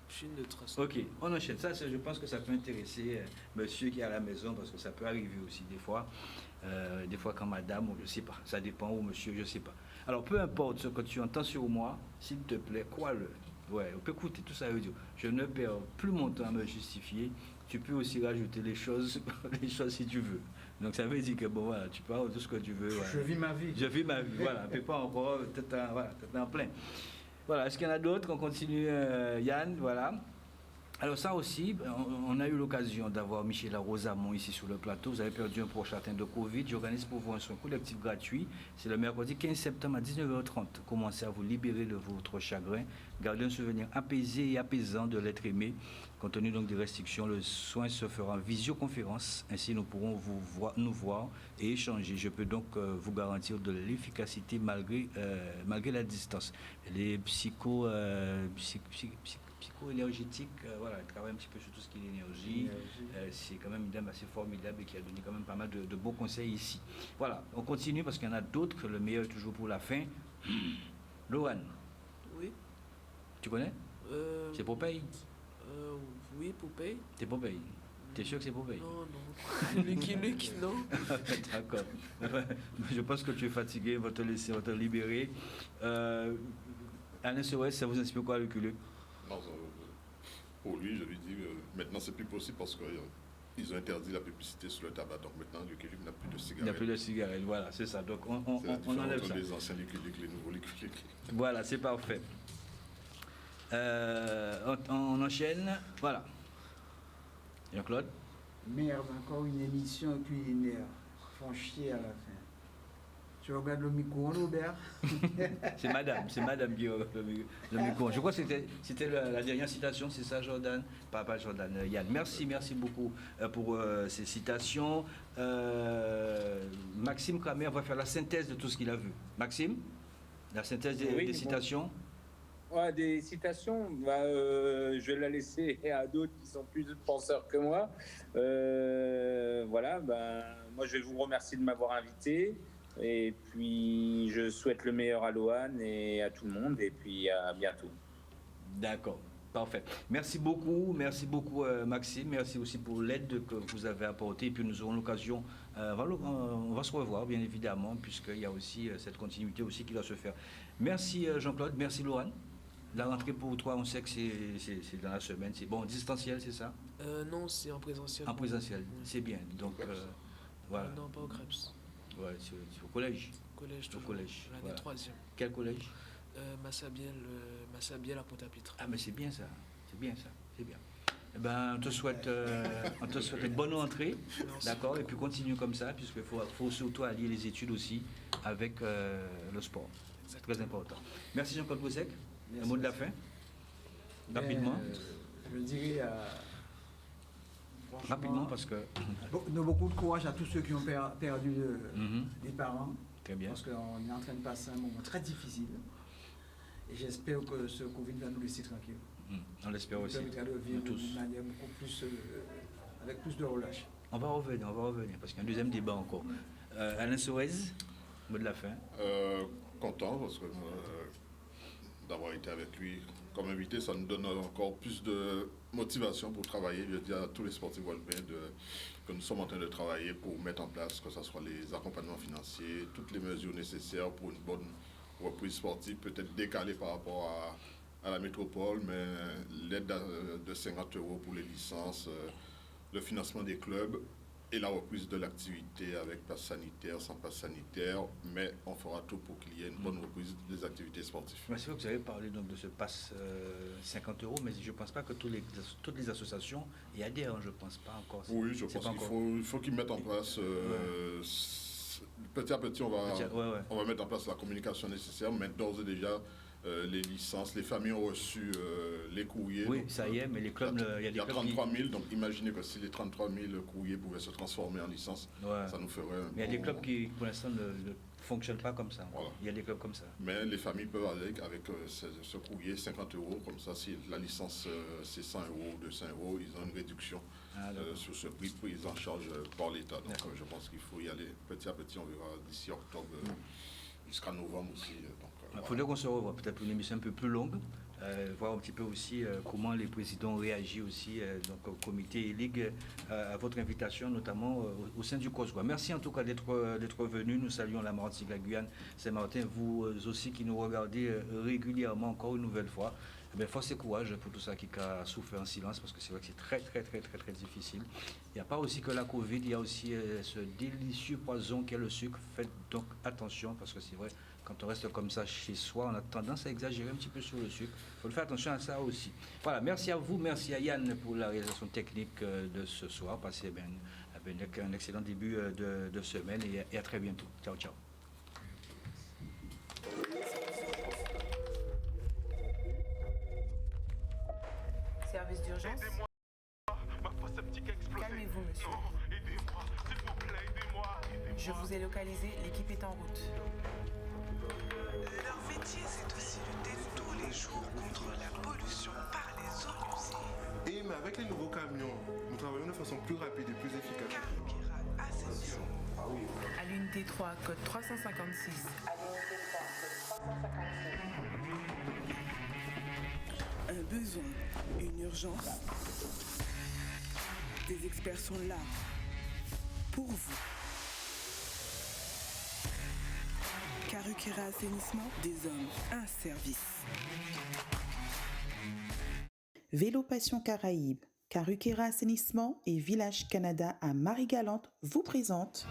Je suis neutre. Ok, on enchaîne. Ça, je pense que ça peut intéresser monsieur qui est à la maison, parce que ça peut arriver aussi des fois. Des fois quand madame, ou je sais pas, ça dépend, ou monsieur, je sais pas. Alors, peu importe ce que tu entends sur moi, s'il te plaît, crois-le. Ouais, on peut écouter tout ça audio. Je ne perds plus mon temps à me justifier. Tu peux aussi rajouter les choses si tu veux. Donc ça veut dire que bon voilà, tu parles de tout ce que tu veux. Voilà. Je vis ma vie. Je vis ma vie, voilà. Peut pas encore, t'es en plein. Voilà, est-ce qu'il y en a d'autres? On continue, Yann, voilà. Alors ça aussi, on a eu l'occasion d'avoir Michela Rosamond ici sur le plateau. Vous avez perdu un proche atteint de Covid. J'organise pour vous un soin collectif gratuit. C'est le mercredi 15 septembre à 19h30. Commencez à vous libérer de votre chagrin. Gardez un souvenir apaisé et apaisant de l'être aimé. Compte tenu donc des restrictions, le soin se fera en visioconférence. Ainsi, nous pourrons nous voir et échanger. Je peux donc vous garantir de l'efficacité malgré la distance. Les psycho-énergétique, voilà, elle travaille un petit peu sur tout ce qui est énergie. C'est quand même une dame assez formidable et qui a donné quand même pas mal de bons conseils ici. Voilà, on continue parce qu'il y en a d'autres, le meilleur est toujours pour la fin. Lohan. Oui. Tu connais? C'est Popeye? Oui, Popeye. C'est Popeye. T'es sûr que c'est Popeye? Non. Lucky Luke, non. D'accord. Je pense que tu es fatigué, on va te laisser, on va te libérer. Alain Sorel, ça vous inspire quoi, Lucky Luke? Non, pour lui, je lui dis, maintenant c'est plus possible parce qu'ils ont interdit la publicité sur le tabac. Donc maintenant, Lucky Luke n'a plus de cigarettes. Il n'y a plus de cigarettes, voilà, c'est ça. Donc on enlève entre ça. les anciens Lucky Luke, les nouveaux Lucky Luke. Voilà, c'est parfait. On enchaîne, voilà. Jean-Claude? Merde, encore une émission culinaire. Font chier à la fin. Tu regardes le micro, Robert? C'est madame qui regarde le micro. Je crois que c'était la dernière citation, c'est ça, Jordan? Pas Jordan, Yann. Merci beaucoup pour ces citations. Maxime Kramer va faire la synthèse de tout ce qu'il a vu. Maxime, la synthèse des citations? Ouais, des citations, je vais la laisser à d'autres qui sont plus penseurs que moi. Voilà, moi je vais vous remercier de m'avoir invité. Et puis je souhaite le meilleur à Lohan et à tout le monde. Et puis à bientôt. D'accord, parfait. Merci beaucoup Maxime. Merci aussi pour l'aide que vous avez apportée. Et puis nous aurons l'occasion, on va se revoir bien évidemment, puisqu'il y a aussi cette continuité aussi qui doit se faire. Merci Jean-Claude, merci Lohan. La rentrée pour toi, on sait que c'est dans la semaine. C'est bon, distanciel, c'est ça? Non, c'est en présentiel. En présentiel, c'est bien. Donc, voilà. Non, pas au Krebs. Ouais, c'est au collège. Au collège, l'année 3e. Quel collège? Massabielle à Pointe-à-Pitre. Ah, mais c'est bien ça. C'est bien. Eh ben, on te souhaite une bonne rentrée, d'accord, et puis continue comme ça, puisqu'il faut surtout allier les études aussi avec le sport. C'est très important. Merci Jean-Claude Boussec. Un mot de la fin? Rapidement. Je dirais... rapidement, parce que... beaucoup de courage à tous ceux qui ont perdu des parents. Très bien. Parce qu'on est en train de passer un moment très difficile. Et j'espère que ce Covid va nous laisser tranquilles. On l'espère aussi. On permettra de vivre d'une manière beaucoup plus... avec plus de relâche. On va revenir, parce qu'il y a un deuxième débat encore. Alain Sorez, mot de la fin. Content, parce que d'avoir été avec lui comme invité, ça nous donne encore plus de motivation pour travailler. Je dis à tous les sportifs guadeloupéens que nous sommes en train de travailler pour mettre en place, que ce soit les accompagnements financiers, toutes les mesures nécessaires pour une bonne reprise sportive, peut-être décalée par rapport à la métropole, mais l'aide de 50 € pour les licences, le financement des clubs et la reprise de l'activité avec passe sanitaire, sans passe sanitaire, mais on fera tout pour qu'il y ait une bonne reprise des activités sportives. C'est vrai que vous avez parlé donc de ce pass 50 €, mais je ne pense pas que toutes les associations y adhèrent, je ne pense pas encore. Oui, je pense qu'il faut qu'ils mettent en place, petit à petit, on va mettre en place la communication nécessaire, mais d'ores et déjà, les licences, les familles ont reçu les courriers. Oui, donc, ça y est, mais les clubs, il y a 33 000, donc imaginez que si les 33 000 courriers pouvaient se transformer en licence, ça nous ferait un Mais il y a des clubs qui, pour l'instant, ne fonctionnent pas comme ça. Voilà. Il y a des clubs comme ça. Mais les familles peuvent aller avec ce courrier, 50 €, comme ça, si la licence c'est 100 € ou 200 €, ils ont une réduction sur ce prix pris en charge par l'État. Donc je pense qu'il faut y aller petit à petit, on verra d'ici octobre jusqu'à novembre aussi. Il faudrait qu'on se revoie peut-être pour une émission un peu plus longue, voir un petit peu aussi comment les présidents réagissent aussi donc, au comité et ligue à votre invitation, notamment au sein du COSGOA. Merci en tout cas d'être venu. Nous saluons la Martinique, la Guyane, Saint-Martin, vous aussi qui nous regardez régulièrement encore une nouvelle fois. Force et courage pour tout ça qui a souffert en silence, parce que c'est vrai que c'est très difficile. Il n'y a pas aussi que la Covid, il y a aussi ce délicieux poison qu'est le sucre. Faites donc attention, parce que c'est vrai, quand on reste comme ça chez soi, on a tendance à exagérer un petit peu sur le sucre. Il faut faire attention à ça aussi. Voilà, merci à vous, merci à Yann pour la réalisation technique de ce soir. Passez un excellent début de semaine et à très bientôt. Ciao, ciao. Service d'urgence. Calmez-vous, monsieur. Je vous ai localisé, l'équipe est en route. Leur métier, c'est aussi lutter tous les jours contre la pollution par les eaux usées. Mais avec les nouveaux camions, nous travaillons de façon plus rapide et plus efficace. À l'unité 3, code 356. Un besoin, une urgence. Des experts sont là pour vous. Karukera Assainissement, des hommes, un service. Vélo Passion Caraïbes, Karukera Assainissement et Village Canada à Marie-Galante vous présentent